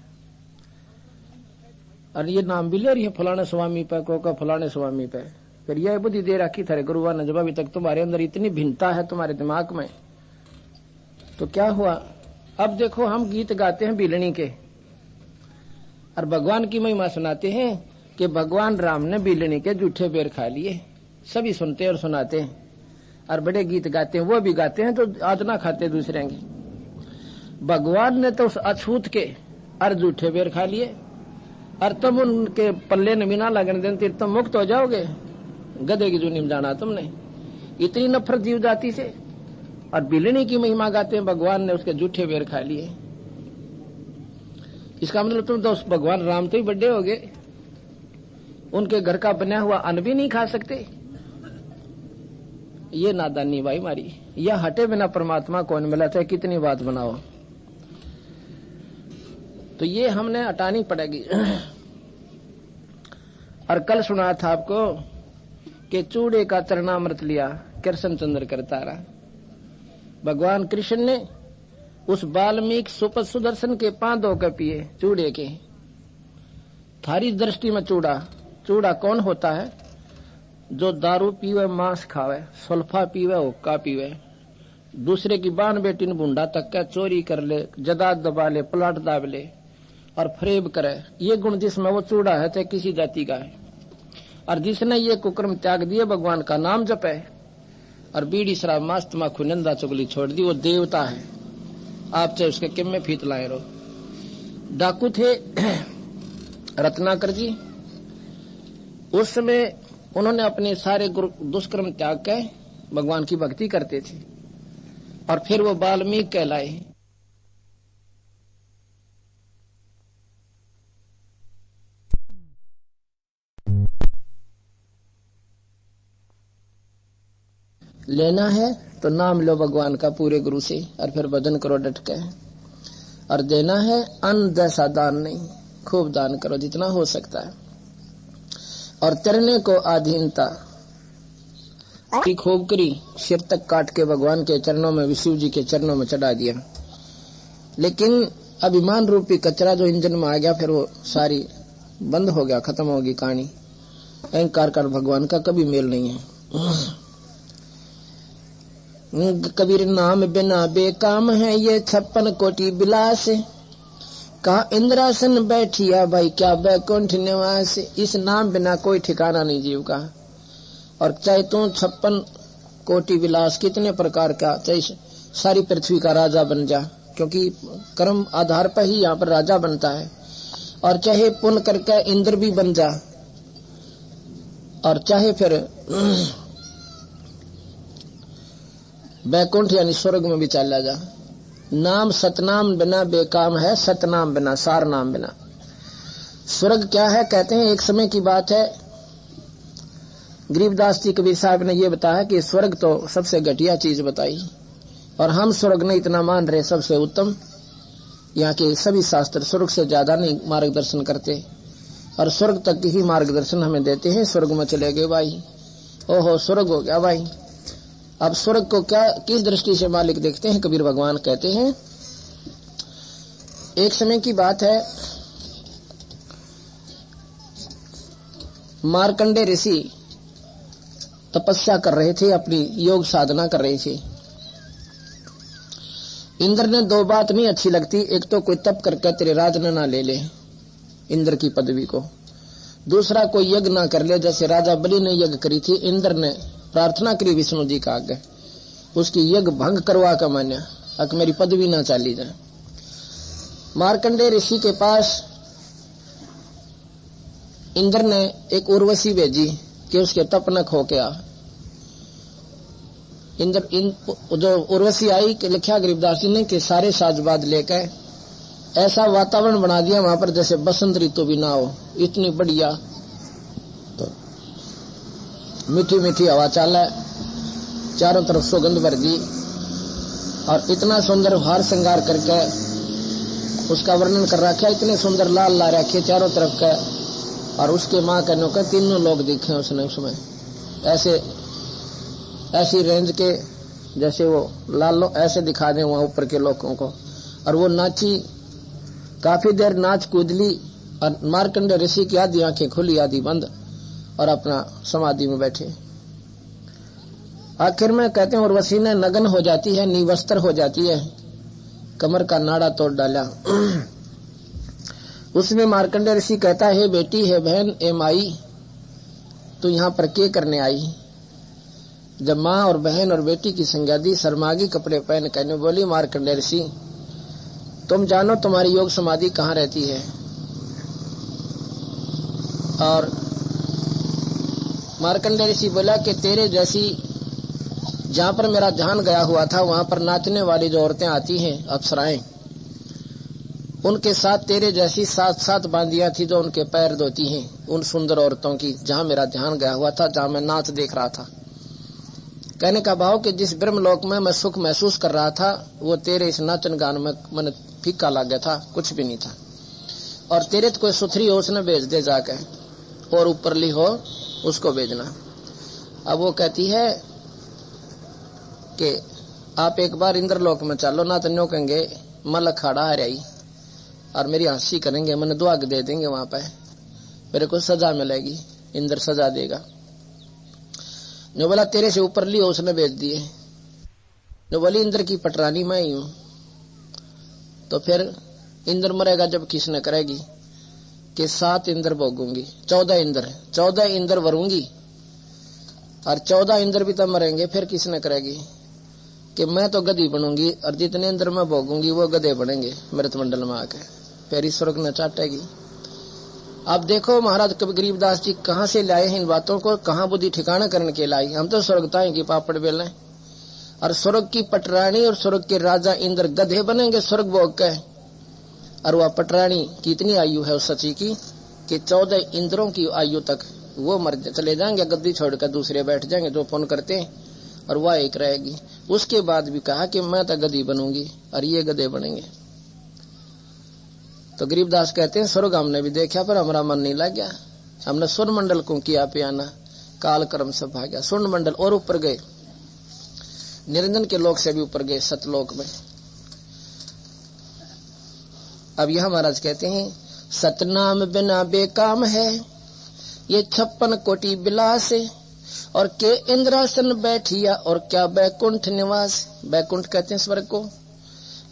और ये नाम भी ले रही है फलाने स्वामी पे, को का फलाने स्वामी पे। फिर यह बुद्धि दे रखी थारे गुरुवार ने, जब अभी तक तुम्हारे अंदर इतनी भिन्नता है तुम्हारे दिमाग में, तो क्या हुआ? अब देखो हम गीत गाते हैं बिलनी के, और भगवान की महिमा सुनाते हैं कि भगवान राम ने बिलनी के जूठे बेर खा लिए। सभी सुनते और सुनाते हैं, और बड़े गीत गाते हैं, वो भी गाते हैं तो आज ना खाते दूसरे के। भगवान ने तो उस अछूत के और जूठे बेर खा लिए, और तुम उनके पल्ले न बिना लगने देते, तुम मुक्त हो जाओगे। गधे की जूनी में जाना तुमने, इतनी नफरत जीव जाति से। और बिलनी की महिमा गाते हैं, भगवान ने उसके जूठे बेर खा लिए। इसका मतलब तुम तो उस भगवान राम तो ही बड़े हो गए, उनके घर का बना हुआ अन्न भी नहीं खा सकते। ये नादानी भाई मारी, यह हटे बिना परमात्मा कौन मिला, चाहे कितनी बात बनाओ। तो ये हमने हटानी पड़ेगी। और कल सुना था आपको कि चूड़े का चरणामृत लिया कृष्ण चंद्र करतारा। भगवान कृष्ण ने उस वाल्मीकि सुपथ सुदर्शन के 5 धोकर पिए चूड़े के। थारी दृष्टि में चूड़ा कौन होता है? जो दारू पीवे, मांस खावे, सुल्फा पीवे, हुक्का पीवे, दूसरे की बान बेटी ने भूंडा तक का चोरी कर ले, जदाद दबा ले, प्लाट दाब ले और फरेब करे। ये गुण जिसमें वो चूड़ा है, चाहे किसी जाति का है। और जिसने ये कुकर्म त्याग दिए, भगवान का नाम जपे और बीड़ी शराब मांस तम्बाकू निंदा चुगली छोड़ दी, वो देवता है। आप चाहे उसके किम में फीत लाए रहो। डाकू थे रत्नाकर जी, उस समय उन्होंने अपने सारे दुष्कर्म त्याग के भगवान की भक्ति करते थे, और फिर वो वाल्मीकि कहलाए। लेना है तो नाम लो भगवान का पूरे गुरु से और फिर भजन करो डट के। और देना है अन्न जैसा दान नहीं, खूब दान करो जितना हो सकता है। और तरने को अधीनता की खूब करी, सिर तक काट के भगवान के चरणों में, विष्णु जी के चरणों में चढ़ा दिया। लेकिन अभिमान रूपी कचरा जो इंजन में आ गया, फिर वो सारी बंद हो गया, खत्म होगी कहानी। अहंकार का भगवान का कभी मेल नहीं है। कबीर नाम बिना बेकाम है ये 56 कोटि बिलास, कहा इंद्रासन बैठिया भाई क्या बैकुंठ निवास। इस नाम बिना कोई ठिकाना नहीं जीव का। और चाहे तू 56 कोटि विलास कितने प्रकार का, चाहे सारी पृथ्वी का राजा बन जा, क्योंकि कर्म आधार पर ही यहाँ पर राजा बनता है। और चाहे पुण्य करके इंद्र भी बन जा, और चाहे फिर बैकुंठ यानी स्वर्ग में भी चला जा। नाम सतनाम बिना बेकाम है, सतनाम बिना, सार नाम बिना। स्वर्ग क्या है कहते हैं, एक समय की बात है, गरीबदास जी कबीर साहब ने ये बताया कि स्वर्ग तो सबसे घटिया चीज बताई, और हम स्वर्ग ने इतना मान रहे सबसे उत्तम। यहाँ के सभी शास्त्र स्वर्ग से ज्यादा नहीं मार्गदर्शन करते, और स्वर्ग तक ही मार्गदर्शन हमें देते हैं। स्वर्ग में चले गए भाई, ओहो स्वर्ग हो गया भाई। अब स्वर्ग को क्या किस दृष्टि से मालिक देखते हैं, कबीर भगवान कहते हैं, एक समय की बात है, मार्कंडे ऋषि तपस्या कर रहे थे, अपनी योग साधना कर रहे थे। इंद्र ने दो बात नहीं अच्छी लगती, एक तो कोई तप करके तेरे राज ना ले ले इंद्र की पदवी को, दूसरा कोई यज्ञ ना कर ले, जैसे राजा बलि ने यज्ञ करी थी। इंद्र ने प्रार्थना करी विष्णु जी का आगे, उसकी यज्ञ भंग करवा का मान्या, अक मेरी पदवी ना चाली जाए। मार्कंडे ऋषि के पास इंद्र ने एक उर्वशी भेजी कि उसके तप न खो के आ। जो उर्वशी आई कि लिखा गरीबदास जी ने कि सारे साजबाद लेकर ऐसा वातावरण बना दिया वहां पर जैसे बसंत ऋतु भी ना हो, इतनी बढ़िया मीठी मीठी हवा चाला, चारों तरफ सुगंध भर दी, और इतना सुंदर हार श्रृंगार करके उसका वर्णन कर रखा, इतने सुंदर लाल ला रखे चारों तरफ का। और उसके माँ कहने का तीनों लोग दिखे उसने उसमें, ऐसी रेंज के जैसे वो लाल ऐसे दिखा दे वहां ऊपर के लोगों को। और वो नाची, काफी देर नाच कूदली, और मार्कंडे ऋषि की आधी आंखें खुली आधी बंद, और अपना समाधि में बैठे। आखिर में कहते हैं उर्वशी ने नग्न हो जाती है, निवस्त्र हो जाती है, कमर का नाड़ा तोड़ डाला। उसमें मार्कंडे ऋषि कहता है, बेटी है बहन ए माई, तू यहाँ पर क्या करने आई। जब माँ और बहन और बेटी की संज्ञा दी, शर्मागी कपड़े पहन कहने बोली, मार्कंडे ऋषि तुम जानो तुम्हारी योग समाधि कहाँ रहती है। और मार्कंडे ऋषि बोला कि तेरे जैसी, जहां पर मेरा ध्यान गया हुआ था वहां पर नाचने वाली जो औरतें आती हैं अप्सराएं, उनके साथ तेरे जैसी 7 बांदियां थी जो उनके पैर धोती हैं, उन सुंदर औरतों की, जहां मेरा ध्यान गया हुआ था, जहां मैं नाच देख रहा था। कहने का भाव कि जिस ब्रह्मलोक में मैं सुख महसूस कर रहा था, वो तेरे इस नाचन गान में मन फीका लग गया था, कुछ भी नहीं था। और तेरे तो कोई सुथरी हो उसने भेज दे जाके, और ऊपरली हो उसको भेजना। अब वो कहती है कि आप एक बार इंद्रलोक में चलो ना, तो न्यों कहेंगे मल अखाड़ा आ रही, और मेरी हंसी करेंगे, मैंने दुआग दे देंगे, वहां पे मेरे को सजा मिलेगी, इंद्र सजा देगा। जो बोला तेरे से ऊपर ली हो उसने भेज दिए। जो बोली इंद्र की पटरानी मैं ही हूं, तो फिर इंद्र मरेगा जब किसने करेगी कि 7 इंद्र भोगूंगी, 14 इंद्र वरूंगी, और 14 इंद्र भी तब मरेंगे, फिर किसने करेगी कि मैं तो गधी बनूंगी, और जितने इंद्र मैं भोगूंगी वो गधे बनेंगे मृत मंडल में आके, फिर इस स्वर्ग न चाटेगी। अब देखो महाराज कभी गरीबदास जी कहाँ से लाए हैं इन बातों को, कहाँ बुद्धि ठिकाना करने के लाई। हम तो स्वर्गताएं की पापड़ बेल हैं, और स्वर्ग की पटरानी और स्वर्ग के राजा इंद्र गधे बनेंगे स्वर्ग भोग के। और वह पटरानी की इतनी आयु है उस सची की कि 14 इंद्रों की आयु तक वो मर चले जाएंगे, गद्दी छोड़कर दूसरे बैठ जाएंगे जो पुण्य करते हैं, और वह एक रहेगी। उसके बाद भी कहा कि मैं तो गधी बनूंगी और ये गधे बनेंगे। तो गरीबदास कहते हैं स्वर्ग हमने भी देखा पर हमारा मन नहीं लग गया, हमने स्वर्ण मंडल को किया पियाना, काल कर्म सब भाग्या। स्वर्ण मंडल और ऊपर गए, निरंजन के लोक से भी ऊपर गए, सतलोक में। अब यह महाराज कहते हैं सतनाम बिना बेकाम है, ये 56 कोटि विलास, और के इंद्रासन बैठिया और क्या बैकुंठ निवास। बैकुंठ कहते हैं स्वर्ग को,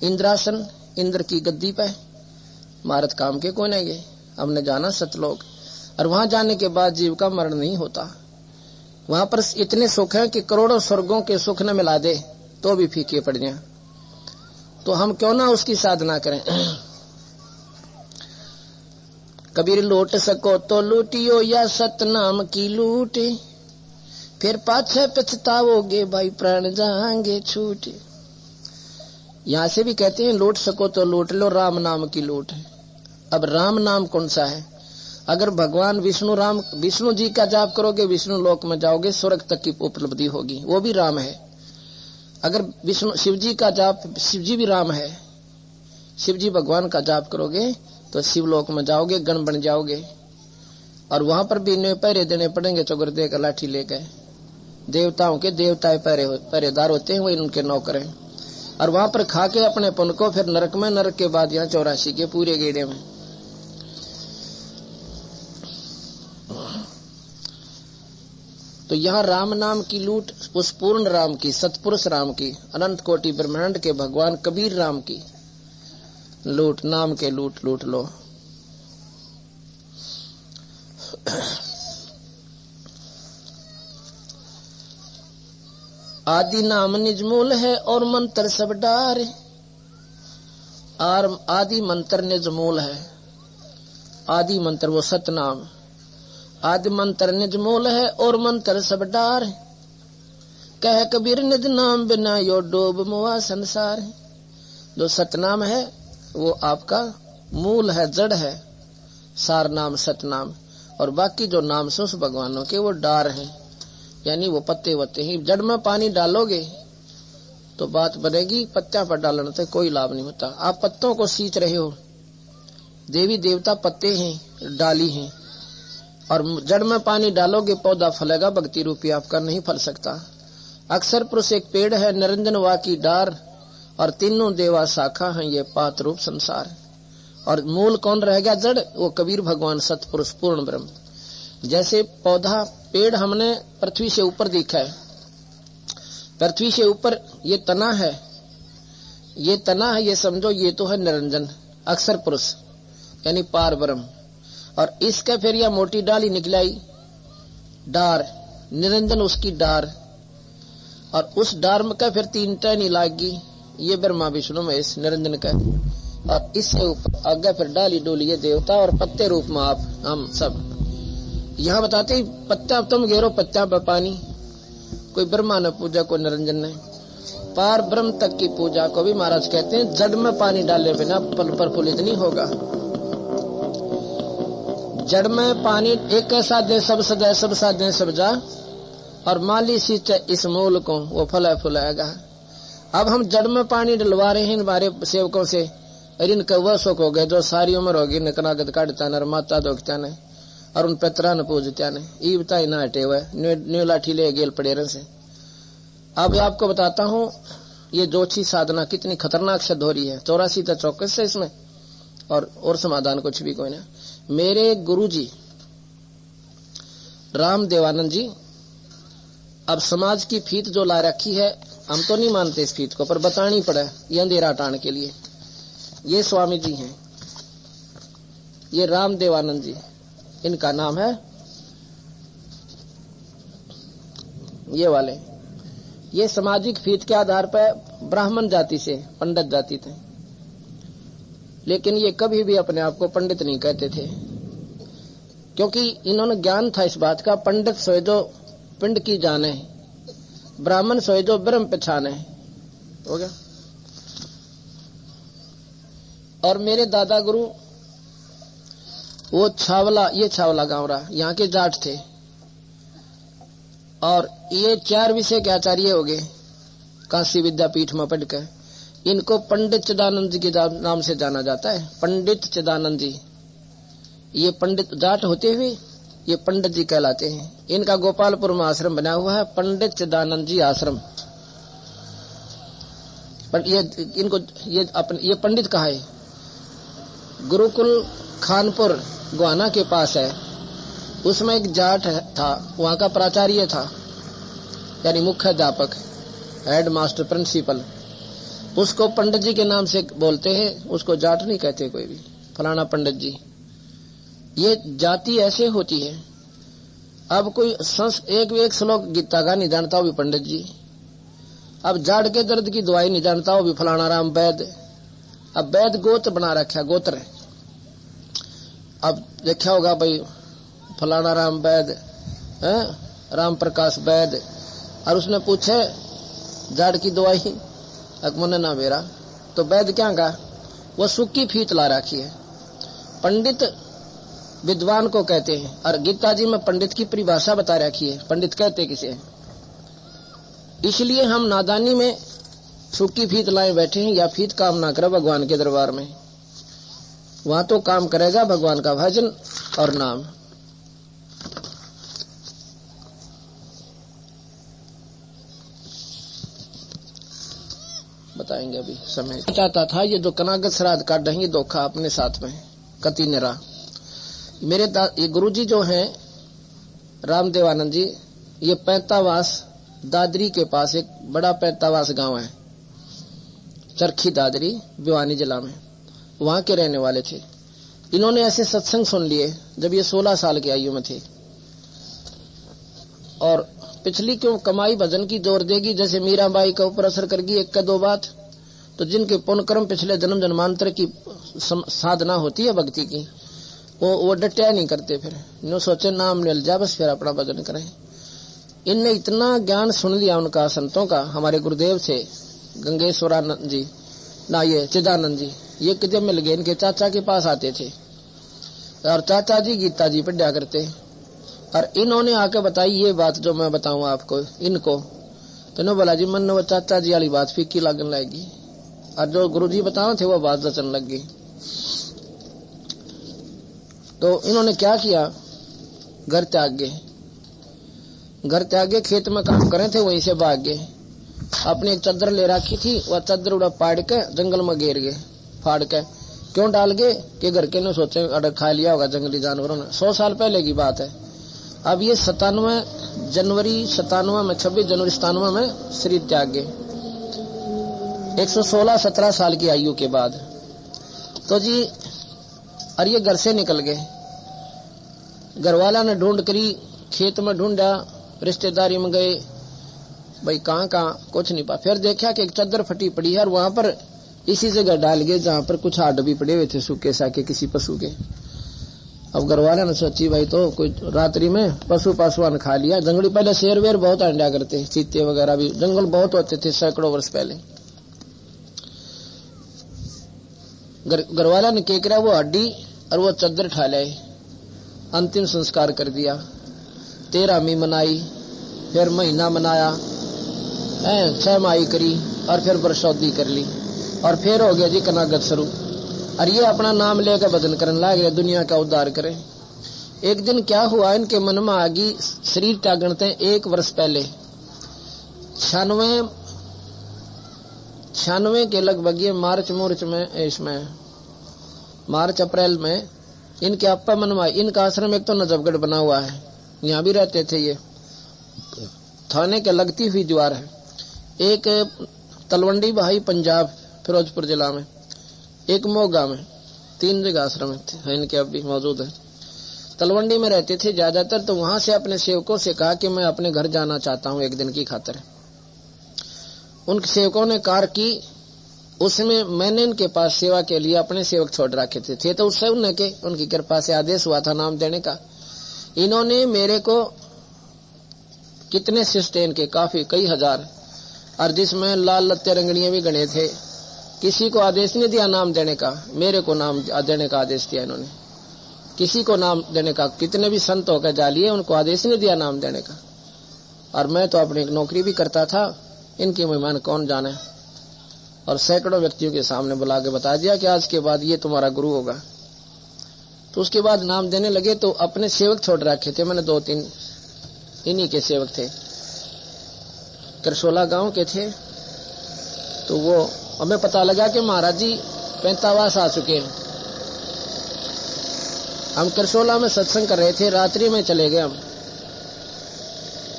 इंद्रासन इंद्र की गद्दी पे, महारत काम के कोने गए। हमने जाना सतलोक, और वहां जाने के बाद जीव का मरण नहीं होता। वहां पर इतने सुख हैं कि करोड़ों स्वर्गों के सुख न मिला दे तो भी फीके पड़ जाए। तो हम क्यों ना उसकी साधना करें। कबीर लूट सको तो लूटियो या सतनाम की लूट, फिर पाछे पछताओगे भाई प्राण जाएंगे छूट। यहां से भी कहते हैं लूट सको तो लूट लो, राम नाम की लूट। अब राम नाम कौन सा है? अगर भगवान विष्णु जी का जाप करोगे विष्णु लोक में जाओगे, स्वर्ग तक की उपलब्धि होगी, वो भी राम है। अगर शिव जी का जाप, शिव जी भी राम है, शिव जी भगवान का जाप करोगे तो शिवलोक में जाओगे, गण बन जाओगे। और वहां पर भी इन्हें पहरे देने पड़ेंगे, चौगर दे कर लाठी लेकर। देवताओं के देवताएं पहरेदार होते हैं, वही उनके नौकर हैं। और वहां पर खा के अपने पुण्य को फिर नरक में, नरक के बाद यहाँ 84 के पूरे गेड़े में। तो यहाँ राम नाम की लूट, उस पूर्ण राम की, सतपुरुष राम की, अनंत कोटि ब्रह्मांड के भगवान कबीर राम की लूट, नाम के लूट लूट लो। आदि नाम निजमूल है और मंत्र सब डार, आदि मंत्र निजमूल है। आदि मंत्र वो सतनाम, आदि मंत्र निजमूल है और मंत्र सब डार, कह कबीर निज नाम बिना यो डूब मुआ संसार। जो सतनाम है वो आपका मूल है, जड़ है, सार नाम सतनाम। और बाकी जो नाम से उस भगवानों के वो डार हैं, यानी वो पत्ते वत्ते ही। जड़ में पानी डालोगे तो बात बनेगी, पत्तियां पर डालने से कोई लाभ नहीं होता। आप पत्तों को सींच रहे हो, देवी देवता पत्ते हैं, डाली हैं, और जड़ में पानी डालोगे पौधा फलेगा, भक्ति रूपी आपका नहीं फल सकता। अक्षर पुरुष एक पेड़ है, निरंजन वा की डार, और तीनों देवा शाखा हैं, ये पात रूप संसार। और मूल कौन रह गया? जड़, वो कबीर भगवान सतपुरुष पूर्ण ब्रह्म। जैसे पौधा, पेड़ हमने पृथ्वी से ऊपर देखा है, पृथ्वी से ऊपर ये तना है, ये तना है, ये समझो ये तो है निरंजन, अक्षर पुरुष यानी पार ब्रह्म। और इसके फिर यह मोटी डाली निकलाई, डार, निरंजन उसकी डार, और उस डार में का फिर 3 टहनी लागी, ये ब्रह्मा विष्णु महेश निरंजन का। और इससे ऊपर आगे फिर डाली डोली ये देवता, और पत्ते रूप में आप हम सब। यहाँ बताते ही पत्ता तुम घेरो, पत्ता पर पानी। कोई ब्रह्मा ने पूजा, कोई निरंजन ने। पार ब्रह्म तक की पूजा को भी महाराज कहते हैं जड़ में पानी डाले बिना पल प्रफुल्लित नहीं होगा। जड़ में पानी एक ऐसा दे सब सदा, सब साधे सब जा, और माली सींचे इस मूल को, वो फल फुलाएगा। अब हम जड़ में पानी डलवा रहे हैं हमारे सेवकों से, और इनका वह सुख हो गए जो सारी उम्र होगी नकनागत काटता न, माता दोखता ने, और उन पेतरा न पूजता ने, ई बताई ना हटे हुए न्यू लाठी ले गेल पड़े रहे से। अब आपको बताता हूँ ये जोची साधना कितनी खतरनाक सिद्ध हो रही है। 84 तो चौकस है इसमें, और समाधान कुछ भी कोई ना। मेरे गुरुजी राम देवानंद जी, अब समाज की फीत जो ला रखी है, हम तो नहीं मानते इस फीत को, पर बतानी पड़े ये अंधेरा हटाने के लिए। ये स्वामी जी हैं, ये राम देवानंद जी इनका नाम है, ये वाले। ये सामाजिक फीत के आधार पर ब्राह्मण जाति से पंडित जाति थे, लेकिन ये कभी भी अपने आप को पंडित नहीं कहते थे, क्योंकि इन्होंने ज्ञान था इस बात का, पंडित सोए जो पिंड की जाने, ब्राह्मण सोए जो ब्रह्म पहचाने। हो गया। और मेरे दादा गुरु वो छावला, ये छावला गांव रहा, यहाँ के जाट थे। और ये 4 विषय के आचार्य हो गए काशी विद्यापीठ में पढ़कर। इनको पंडित चिदानंद जी के नाम से जाना जाता है। पंडित चिदानंद जी, ये पंडित जाट होते हुए ये पंडित जी कहलाते हैं। इनका गोपालपुर में आश्रम बना हुआ है, पंडित चिदानंद जी आश्रम। ये पंडित कहाँ है? गुरुकुल खानपुर गोहाना के पास है। उसमें एक जाट था, वहां का प्राचार्य था, यानी मुख्य अध्यापक, हेड मास्टर, प्रिंसिपल। उसको पंडित जी के नाम से बोलते हैं, उसको जाट नहीं कहते कोई भी, फलाना पंडित जी। ये जाति ऐसे होती है। अब कोई एक श्लोक गीता का नहीं जानता, वो भी पंडित जी। अब जाड़ के दर्द की दवाई नहीं जानता, वो भी फलाना राम वैद्य। अब वैद्य गोत्र बना रखा, गोत्र। अब देखा होगा भाई फलाना राम वैद्य, राम प्रकाश वैद्य। और उसने पूछे जाड़ की दवाई, अकमन ना मेरा, तो वैद्य क्या का? वो सूखी फीत ला रखी है। पंडित विद्वान को कहते हैं, और गीता जी में पंडित की परिभाषा बता रखी है। पंडित कहते किसे? इसलिए हम नादानी में सूखी फीत लाए बैठे हैं, या फीत काम ना करे भगवान के दरबार में। वहां तो काम करेगा भगवान का भजन और नाम। बताएंगे अभी समय। चाहता था ये जो कनागत श्राद्ध काट देंगे धोखा अपने साथ में कति निरा। मेरे ये गुरुजी जो हैं रामदेवानंद जी, ये पैंतावास दादरी के पास एक बड़ा पैंतावास गांव है, चरखी दादरी, भिवानी जिला में, वहां के रहने वाले थे। इन्होंने ऐसे सत्संग सुन लिए जब ये 16 साल की आयु में थे। और पिछली क्यों कमाई भजन की जोर देगी, जैसे मीराबाई का ऊपर असर करगी एक का दो बात। तो जिनके पुण्य कर्म पिछले जन्म जन्मांतर की साधना होती है भक्ति की, वो डटिया नहीं करते। फिर नो सोचे नाम ले जा, बस फिर अपना भजन करें। इनने इतना ज्ञान सुन लिया उनका, संतों का, हमारे गुरुदेव से गंगेश्वरानंद जी ना, ये चिदानंद जी, ये कितने मिल गए। इनके चाचा के पास आते थे और चाचा जी गीता जी पढ़ा करते। और इन्होंने आके बताई ये बात जो मैं बताऊं आपको इनको, तो इन्होंने बोला जी मन वो चाचा जी वाली बात फीकी लगने लगेगी, और जो गुरु जी बताए थे वो बात रचन लग गई। तो इन्होंने क्या किया, घर त्याग गए। घर त्याग के खेत में काम करे थे, वहीं से भाग गए। अपनी एक चादर ले रखी थी, वह चादर उड़ा पाड़ के जंगल में गिर गए, फाड़ के। क्यों डाल गए कि घर के ने सोचे अगर खा लिया होगा जंगली जानवरों ने। 100 साल पहले की बात है। अब ये 27 जनवरी 97 में, 26 जनवरी 97 में शरीर त्याग गए, 116-17 साल की आयु के बाद। तो जी और ये घर से निकल गए। घरवाला ने ढूंढ करी, खेत में ढूंढा, रिश्तेदारी में गए, भाई कहाँ कुछ नहीं पा। फिर देखा कि एक चादर फटी पड़ी है, और वहां पर इसी जगह डाल गए जहां पर कुछ हाड भी पड़े हुए थे सूखे साके किसी पशु के। अब घरवाला ने सोची भाई तो कोई रात्रि में पशुआन खा लिया। जंगली पहले शेर वेर बहुत अंडा करते, चीते वगैरह भी जंगल बहुत होते थे सैकड़ों वर्ष पहले। घरवाला ने क्या करा, वो हड्डी और वो चादर ठा लाए, अंतिम संस्कार कर दिया। 13वीं मनाई, फिर महीना मनाया, 6 माही करी, और फिर बरसौदी कर ली, और फिर हो गया जी कनागत शुरू। और ये अपना नाम लेकर भजन करने लगे, दुनिया का उद्धार करें। एक दिन क्या हुआ, इनके मन में आ गई शरीर त्यागन थे 1 वर्ष पहले, 96 के लगभग, ये मार्च अप्रैल में इनके अप्पा मन में। इनका आश्रम एक तो नजफगढ़ बना हुआ है, यहाँ भी रहते थे। ये थाने के लगती हुई दीवार है। एक तलवंडी बहाई पंजाब फिरोजपुर जिला में, एक मोगा में, 3 जगह आश्रम है इनके अब भी मौजूद है। तलवंडी में रहते थे ज्यादातर। तो वहां से अपने सेवकों से कहा कि मैं अपने घर जाना चाहता हूं 1 दिन की खातिर। उन सेवकों ने कार की, उसमें मैंने इनके पास सेवा के लिए अपने सेवक छोड़ रखे थे। तो उससे उनकी कृपा से आदेश हुआ था नाम देने का। इन्होंने मेरे को कितने शिष्य इनके, काफी कई हजार, और जिसमें लाल लत्ते रंगड़ियां भी गणे थे। किसी को आदेश नहीं दिया नाम देने का, मेरे को नाम देने का आदेश दिया इन्होंने। किसी को नाम देने का, कितने भी संत होकर जा लिए, उनको आदेश नहीं दिया नाम देने का। और मैं तो अपनी एक नौकरी भी करता था, इनकी मेहमान कौन जाने। और सैकड़ों व्यक्तियों के सामने बुला के बता दिया कि आज के बाद ये तुम्हारा गुरु होगा। तो उसके बाद नाम देने लगे तो अपने सेवक छोड़ रखे थे मैंने, 2-3 इन्हीं के सेवक थे, करसोला गांव के थे। तो वो हमें पता लगा कि महाराज जी 55 आ चुके हैं। हम करसोला में सत्संग कर रहे थे, रात्रि में चले गए। हम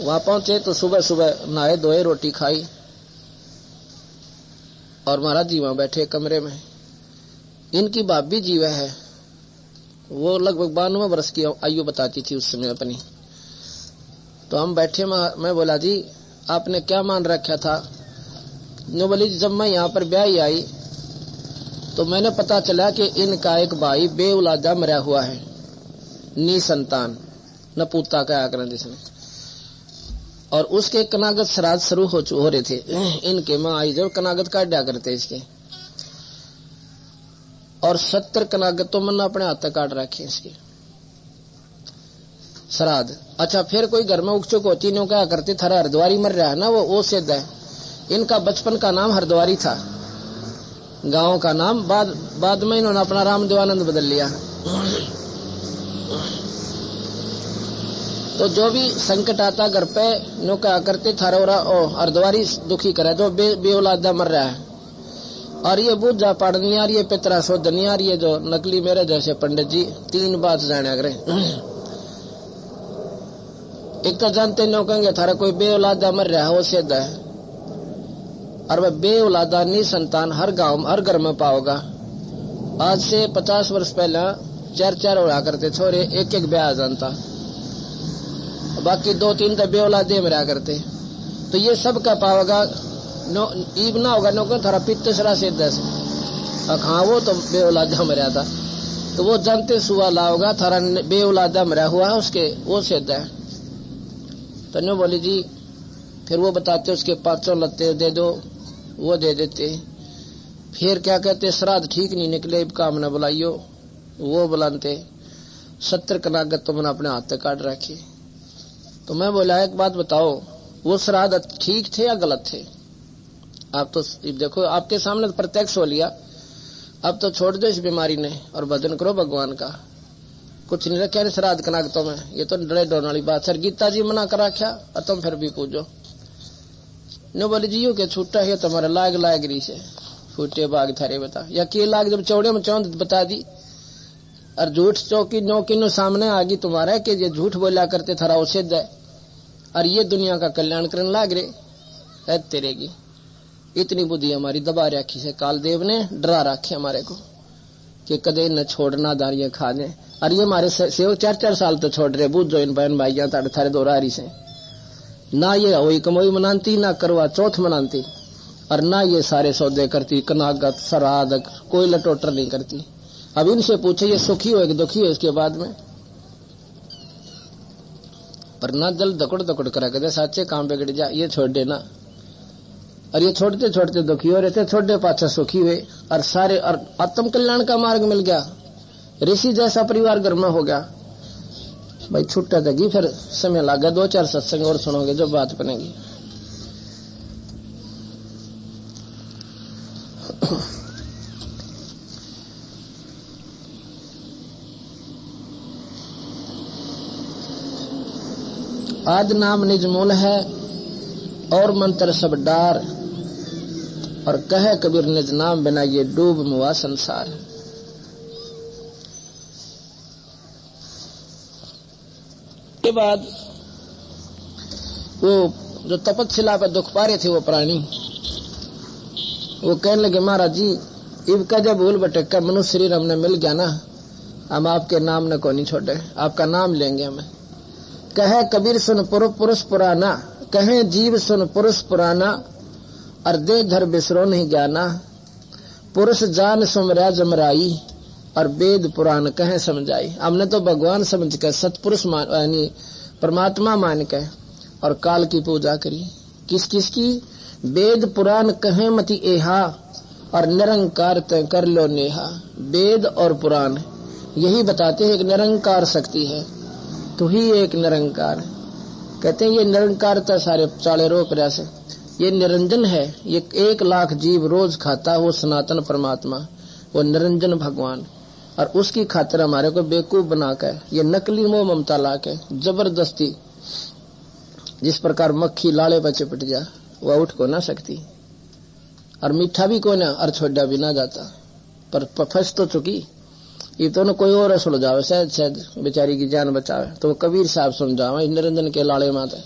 वहां पहुंचे तो सुबह सुबह नहाए धोए, रोटी खाई और महाराज जी वहां बैठे कमरे में। इनकी भाभी जी वह है, वो लगभग 92 वर्ष की आयु बताती थी उस समय अपनी। तो हम बैठे, मैं बोला जी आपने क्या मान रखा था? नो बोली जब मैं यहाँ पर ब्याह आई तो मैंने पता चला कि इनका एक भाई बेउलादा मरा हुआ है, निसंतान, न पूता का आकरण जिसमें, और उसके कनागत श्राद्ध शुरू हो रहे थे। इनके माँ आई जब कनागत काटा करते इसके, और 70 कनागत तो मैंने अपने हाथ तक काट रखे इसके श्राद्ध। अच्छा, फिर कोई घर में उकचुक होती नहीं, क्या करते, थारा हरद्वारी मर रहा है ना, वो सिद्ध है। इनका बचपन का नाम हरद्वारी था, गांव का नाम। बाद में इन्होंने अपना रामदेवानंद बदल लिया। तो जो भी संकट आता घर पे, नो क्या करते, थारा हरद्वारी दुखी करे, जो बेऔलादा मर रहा है। और ये बूझा पाड़नियार, ये पितरा शोधनियार, ये जो नकली मेरे जैसे पंडित जी 3 बात जाने करे। एक तो जानते नो कहेंगे थारा कोई बेऔलादा मर रहा है, वो सिद्ध है। और वह बेऔलादा निसंतान हर गांव हर घर में पाओगा। आज से 50 वर्ष पहले 4-4 होया करते छोरे, एक ब्याह जानता, बाकी 2-3 तो बेऔलादे में रहा करते। तो ये सब का पाओगा ईब ना होगा, नो को थारा पित्तसरा सिद्ध है। हाँ, वो तो बेऔलादा मरा था, तो वो जानते सुआ लाओगा थारा बेऔलादा मरा हुआ है उसके, वो सिद्ध है। तो नो बोली जी, फिर वो बताते उसके 500 लत्ते दे दो, वो दे देते। फिर क्या कहते, श्राद्ध ठीक नहीं निकले, काम न बुलाइयो, वो बुलाते। 70 कनागत तो मैंने अपने हाथ तक काट रखी। तो मैं बोला एक बात बताओ, वो श्राद्ध ठीक थे या गलत थे? आप तो देखो, आपके सामने तो प्रत्यक्ष हो लिया। अब तो छोड़ दो इस बीमारी ने और भजन करो भगवान का। कुछ नहीं रखा नहीं श्राद्ध कनागतों में, ये तो डरे डोन वाली बात। सर गीता जी मना करा क्या, और तुम फिर भी पूछो। नो बोली जी के छूटा है तुम्हारा लाग रही से फूटे बाग थारे बता, या के लाग जब चौड़े में चौंध बता दी। और झूठ चौकी नौकी नो सामने आ गई तुम्हारा कि ये झूठ बोला करते थारा वो सिद्ध है, और ये दुनिया का कल्याण करने लाग रहे तेरे की। इतनी बुद्धि हमारी दबा रखी से कालदेव ने डरा रखे हमारे को कि कदे न छोड़ना दारियां खा दे। और ये हमारे सेवक 4-4 साल तो छोड़ रहे, बुझ जो इन बहन भाइया तारे थारे दोरारी से ना ये होई कमोई मनाती, ना करवा चौथ मनाती, और ना ये सारे सौदे करती, कनागत श्राद्ध कोई लटोटर नहीं करती। अब इनसे पूछे ये सुखी हो कि दुखी हो इसके बाद में, पर ना जल दकड़ दकड़ करा कहते साचे काम बिगड़ जा, ये छोड़ देना। और ये छोड़ते छोड़ते दुखी हो रहे थे, छोड़े पाछा सुखी हुए, और सारे और आत्म कल्याण का मार्ग मिल गया। ऋषि जैसा परिवार घर में हो गया। भाई छुट्टा जगी, फिर समय लगा 2-4 सत्संग और सुनोगे जो बात बनेगी। आद नाम निज मूल है और मंत्र सब डार, और कहे कबीर निज नाम बिना ये डूब मुआ संसार। के बाद वो जो तपस्या पे दुख पा रहे थे वो प्राणी, वो कहने लगे महाराज जी इब का जब भूल भटक का मनुष्य शरीर हमने मिल गया ना, हम आपके नाम न को नहीं छोड़े, आपका नाम लेंगे हमें। कहे कबीर सुन पुरुष पुराना, कहे जीव सुन पुरुष पुराना, और दे धर बिसरो नहीं ज्ञाना। पुरुष जान सुमरा जमराई, और वेद पुराण कहे समझाई। हमने तो भगवान समझ कर सतपुरुष यानी परमात्मा मान के और काल की पूजा करी। किस किस की? वेद पुराण कहे मति एहा, और निरंकार तय कर लो नेहा। वेद और पुराण यही बताते हैं एक निरंकार शक्ति है, तू ही एक निरंकार। कहते हैं ये निरंकारता सारे चाले रो प्रयास है, ये निरंजन है। ये 1 लाख जीव रोज खाता वो सनातन परमात्मा, वो निरंजन भगवान, और उसकी खातिर हमारे को बेवकूफ बनाकर ये नकली मोह ममता लाके जबरदस्ती, जिस प्रकार मक्खी लाले पर चिपट जा वह उठ को ना सकती, और मीठा भी को ना और छोड़ा भी ना जाता, पर फंस तो चुकी। ये तो न कोई और सुलझावे, शायद बेचारी की जान बचावे, तो कबीर साहब समझावे निरंजन के लाले माता।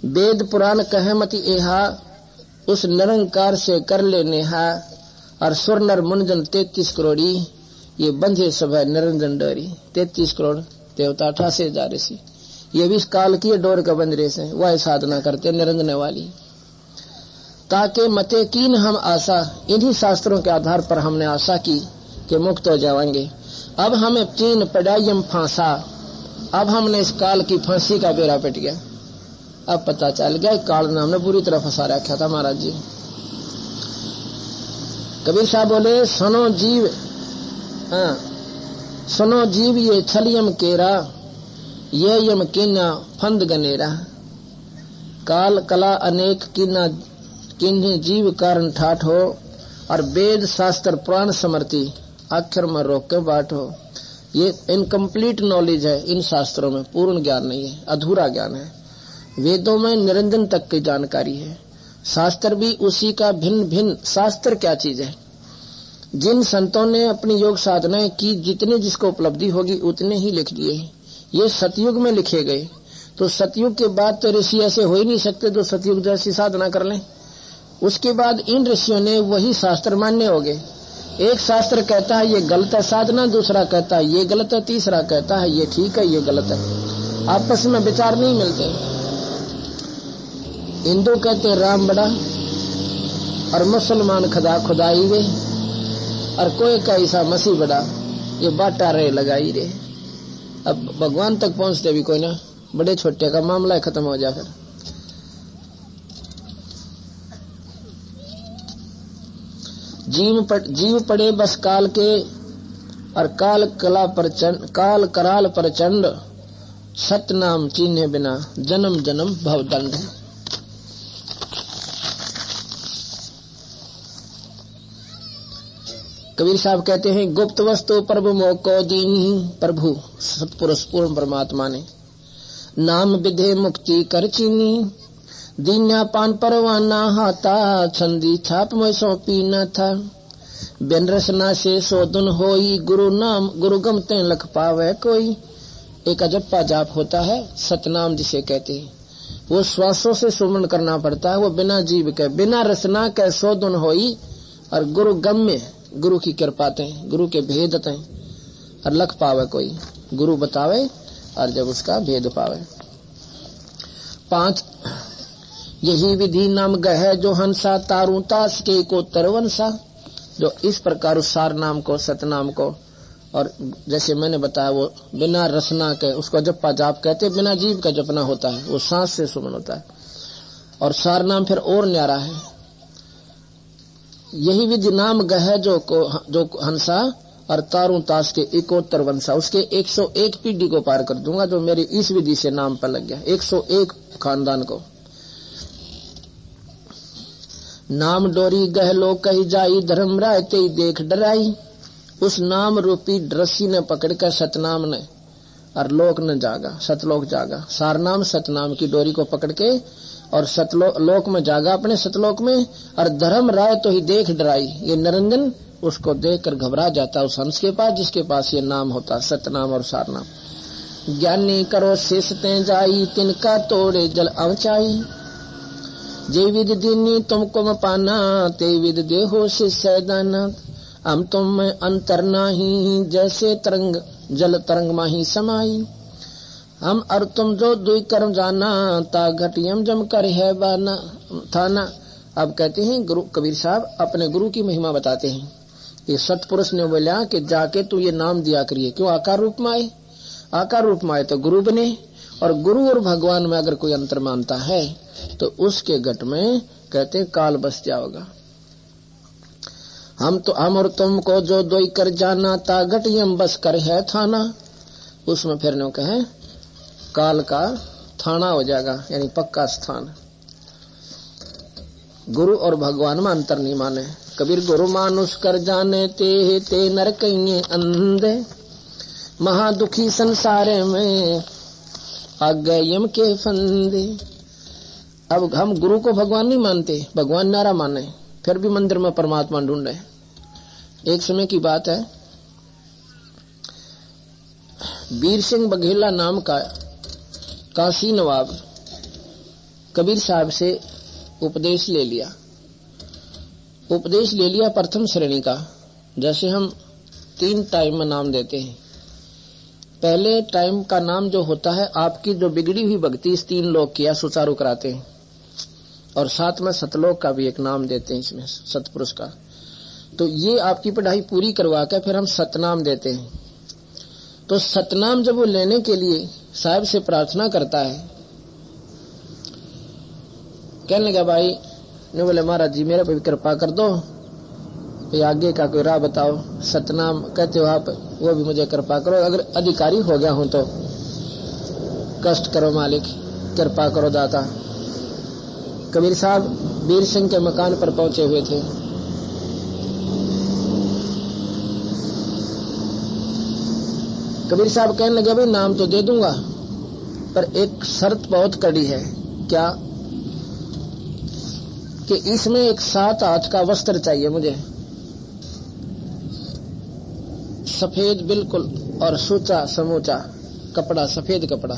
वेद पुराण कहे मति एहा, उस निरंकार से कर लेने हा, और सुर नर मुनजन 33 करोड़ी, ये बंधे सब है निरंजन डोरी। 33 करोड़ देवता 88,000 ऋषि, ये भी इस काल की डोर का बंधरे से वह साधना करते निरंजन वाली। ताके मते कीन हम आशा, इन्हीं शास्त्रों के आधार पर हमने आशा की कि मुक्त हो जाएंगे। अब हमें चीन पड़ायम फांसा, अब हमने इस काल की फांसी का बेड़ा पिट गया। अब पता चल गया काल ने हमने पूरी तरह फंसा रखा था महाराज जी। कबीर साहब बोले सुनो जीव, सुनो जीव ये छलियम केरा, ये यम किन्ना फंद गनेरा। काल कला अनेक किन्ना किन्हीं जीव कारण ठाठ हो, और वेद शास्त्र पुराण समर्थी अक्षर में रोक के बाट हो। ये इनकम्प्लीट नॉलेज है, इन शास्त्रों में पूर्ण ज्ञान नहीं है, अधूरा ज्ञान है। वेदों में निरंजन तक की जानकारी है, शास्त्र भी उसी का भिन्न भिन्न। शास्त्र क्या चीज है? जिन संतों ने अपनी योग साधनाएं की, जितने जिसको उपलब्धि होगी उतने ही लिख दिए। ये सतयुग में लिखे गए, तो सतयुग के बाद तो ऋषि ऐसे हो ही नहीं सकते जो सतयुग जैसी साधना कर लें। उसके बाद इन ऋषियों ने वही शास्त्र मान्य हो गए। एक शास्त्र कहता है ये गलत है साधना, दूसरा कहता है ये गलत है, तीसरा कहता है ये ठीक है ये गलत है। आपस में विचार नहीं मिलते। हिंदू कहते राम बड़ा, और मुसलमान खुदा खुदाई वे, और कोई का ईसा मसीह बड़ा। ये बाटा रहे लगाई रे। अब भगवान तक पहुंचते भी कोई ना, बड़े छोटे का मामला खत्म हो जाए। फिर जीव पड़े बस काल के, और काल कराल प्रचंड, सतनाम चीन्हे बिना जन्म जन्म भवदंड। कबीर साहब कहते हैं गुप्त वस्तु प्रभु मोको दीनी, प्रभु सतपुरुष पूर्ण परमात्मा ने नाम विधे मुक्ति कर चीनी। दीन्या पान परवाना हाथा, छंदी छाप में सौंपी न था। बिन रसना से शोधन होई, गुरु नाम गुरु गमते लख पावे कोई। एक अजप्पा जाप होता है सतनाम जिसे कहते हैं, वो श्वासों से सुमरण करना पड़ता है। वो बिना जीव के बिना रसना के शोधन होई, और गुरु गम्य गुरु की कृपा ते, गुरु के भेद ते, और लख पावे कोई। गुरु बतावे और जब उसका भेद पावे। 5 यही विधि नाम गह जो हंसा, तारू तास के को तरवंसा। जो इस प्रकार उस सार नाम को सतनाम को, और जैसे मैंने बताया वो बिना रसना के उसको जप्पा जाप कहते, बिना जीव का जपना होता है, वो सांस से सुमन होता है। और सार नाम फिर और न्यारा है। यही विधि नाम गह जो हंसा, और तारू तास के इकोत्तर वंशा। उसके 101 पीढ़ी को पार कर दूंगा जो मेरी इस विधि से नाम पर लग गया। 101 खानदान को। नाम डोरी गह लो कही जाई, धर्म राय ते देख डराई। उस नाम रूपी रस्सी ने पकड़ कर सतनाम ने, और लोक न जागा, सतलोक जागा। सारनाम सतनाम की डोरी को पकड़ के और सतलोक में जागा, अपने सतलोक में। और धर्म राय तो ही देख डराई। ये निरंजन उसको देखकर घबरा जाता उस हंस के पास जिसके पास ये नाम होता, सतनाम और सारनाम। ज्ञानी करो शिष्टे जाई, तिनका तोड़े जल अवचाई। जे विद दीनी तुमको म पाना, ते विद देहो शिष्य दाना। हम तुम में अंतर नाही, जैसे तरंग जल तरंग माही समाई। हम और तुम जो दुई कर्म जाना, ता घटियम जम कर है बाना थाना। अब कहते हैं गुरु कबीर साहब अपने गुरु की महिमा बताते हैं। ये सतपुरुष ने बोला कि जाके तू ये नाम दिया करिए। क्यों? आकार रूप में आए। आकार रूप में आए तो गुरु बने, और गुरु और भगवान में अगर कोई अंतर मानता है तो उसके घट में कहते काल बस जाओगा। हम और तुमको जो दोई कर जाना, ता घटियम बस कर है थाना। उसमें फिर नो कहे काल का थाना हो जाएगा, यानी पक्का स्थान। गुरु और भगवान में अंतर नहीं माने। कबीर गुरु मानुष कर जाने ते नर कहिए अंधे, महादुखी संसारे में आ गए यम के फंदे। अब हम गुरु को भगवान नहीं मानते, भगवान नारा माने, फिर भी मंदिर में परमात्मा ढूंढे। एक समय की बात है, वीर सिंह बघेला नाम का काशी नवाब कबीर साहब से उपदेश ले लिया। उपदेश ले लिया प्रथम श्रेणी का। जैसे हम 3 टाइम में नाम देते हैं। पहले टाइम का नाम जो होता है, आपकी जो बिगड़ी हुई भक्ति इस 3 लोक किया सुचारू कराते हैं, और साथ में सतलोक का भी एक नाम देते हैं इसमें, सतपुरुष का। तो ये आपकी पढ़ाई पूरी करवा कर फिर हम सतनाम देते हैं। तो सतनाम जब वो लेने के लिए साहब से प्रार्थना करता है, कहने लगा भाई ने बोले महाराज जी मेरे पे कृपा कर दो, ये आगे का कोई राह बताओ। सतनाम कहते हो आप, वो भी मुझे कृपा करो, अगर अधिकारी हो गया हूं तो कष्ट करो मालिक, कृपा करो दाता। कबीर साहब वीर सिंह के मकान पर पहुंचे हुए थे। कबीर साहब कहने लगे भाई नाम तो दे दूंगा, पर एक शर्त बहुत कड़ी है। क्या? कि इसमें एक 7 हाथ का वस्त्र चाहिए मुझे, सफेद बिल्कुल और सूचा समूचा कपड़ा, सफेद कपड़ा।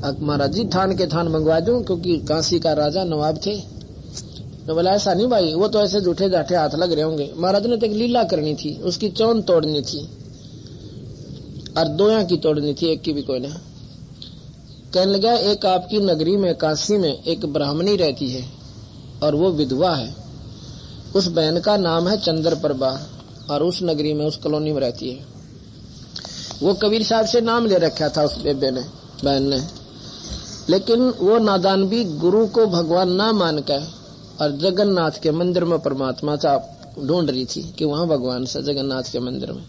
अब महाराज जी थान के थान मंगवा दूं, क्योंकि काशी का राजा नवाब थे। तो बोला ऐसा नहीं भाई, वो तो ऐसे झूठे जाठे हाथ लग रहे होंगे। महाराज ने तो एक लीला करनी थी, उसकी चौन तोड़नी थी और 2 की तोड़नी थी, एक की भी कोई ना। कहने लगा एक आपकी नगरी में काशी में एक ब्राह्मणी रहती है और वो विधवा है। उस बहन का नाम है चंद्रप्रभा और उस नगरी में, उस कॉलोनी में रहती है। वो कबीर साहब से नाम ले रखा था उस बेबे ने, बहन ने, लेकिन वो नादान भी गुरु को भगवान ना मान कर और जगन्नाथ के मंदिर में परमात्मा सा ढूंढ रही थी कि वहां भगवान से, जगन्नाथ के मंदिर में।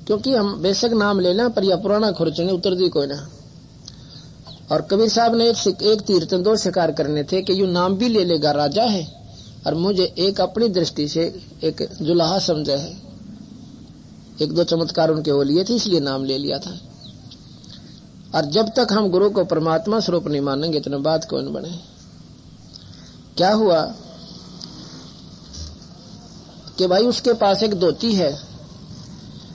क्योंकि हम बेशक नाम ले लें पर यह पुराना खुरचने उतर दी कोई ना। और कबीर साहब ने एक तीर से 2 शिकार करने थे कि यू नाम भी ले लेगा राजा है, और मुझे एक अपनी दृष्टि से एक जुलाहा समझा है। 1-2 चमत्कार उनके हो लिए थे, इसलिए नाम ले लिया था। और जब तक हम गुरु को परमात्मा स्वरूप नहीं मानेंगे इतने बात कौन बने। क्या हुआ कि भाई उसके पास एक धोती है,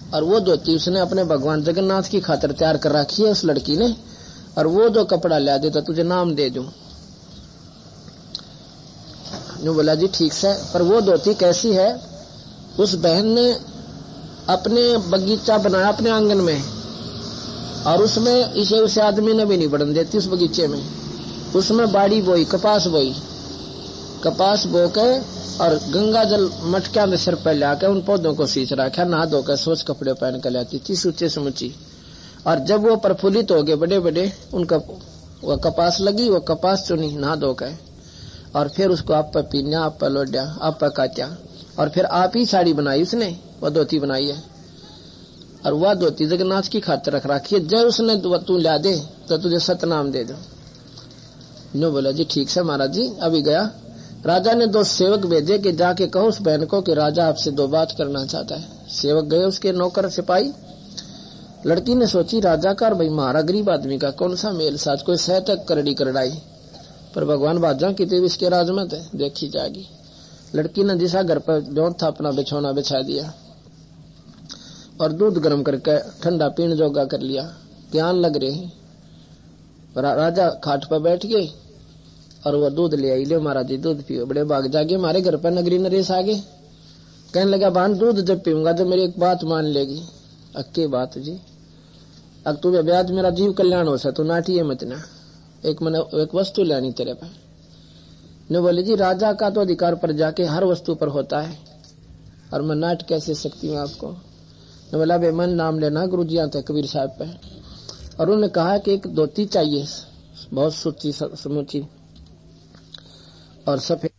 और वो धोती उसने अपने भगवान जगन्नाथ की खातिर तैयार कर रखी है उस लड़की ने, और वो जो कपड़ा ला देता तुझे नाम दे दूं। नो बोला जी ठीक से, पर वो धोती कैसी है? उस बहन ने अपने बगीचा बनाया अपने आंगन में, और उसमें इसे उसे आदमी ने भी नहीं बढ़न देती उस बगीचे में। उसमें बाड़ी बोई, कपास बोई, कपास बो के और गंगा जल मटकिया में सिर पर लाकर उन पौधों को सींच रखा, नहा धोकर सोच कपड़े पहन कर लाती थी सूचे समुची। और जब वो प्रफुल्लित हो गए बड़े बड़े, उनका वो कपास लगी, वो कपास चुनी नहा धोकर, और फिर उसको आप पर पीना, आप पर लोड्या, आप पर काट्या, और फिर आप ही साड़ी बनाई उसने, वह धोती बनाई है। और वह धोती जगन्नाथ की खातिर रख रखी है। जय उसने तू ला दे तो तुझे सतनाम दे दो। नो बोला जी ठीक है महाराज जी। अभी गया, राजा ने 2 सेवक भेजे कि जाके कहो उस बहन को कि राजा आपसे 2 बात करना चाहता है। सेवक गए, उसके नौकर सिपाही। लड़की ने सोची राजा का और भाई महारा गरीब आदमी का कौन सा मेल साथ, कोई सह तक करड़ी करड़ाई, पर भगवान बाजा कितने इसके राज में थे, देखी जाएगी। लड़की ने जिसा घर पर जो था अपना बिछौना बिछा दिया और दूध गर्म करके ठंडा पीने जोगा कर लिया। प्यान लग रहे हैं। राजा खाट पर बैठ गए और वह दूध ले आई, ले महाराज जी दूध पियो। बड़े भाग जागे, हमारे घर पर नगरी नरेश आगे। कहने लगा भान दूध जब पीऊंगा जब मेरी एक बात मान लेगी। अक्के बात जी, अब तू ब्याज मेरा जीव कल्याण हो सा, तू नाटी है मत ना, एक वस्तु लेनी तेरे पे। ने बोले जी राजा का तो अधिकार पर जाके हर वस्तु पर होता है, और मैं नाट कैसे सकती हूँ आपको। ने बोला बे मन नाम लेना गुरु जी आते कबीर साहब पे। और उन्होंने कहा कि एक धोती चाहिए बहुत सूची समूची और सफेद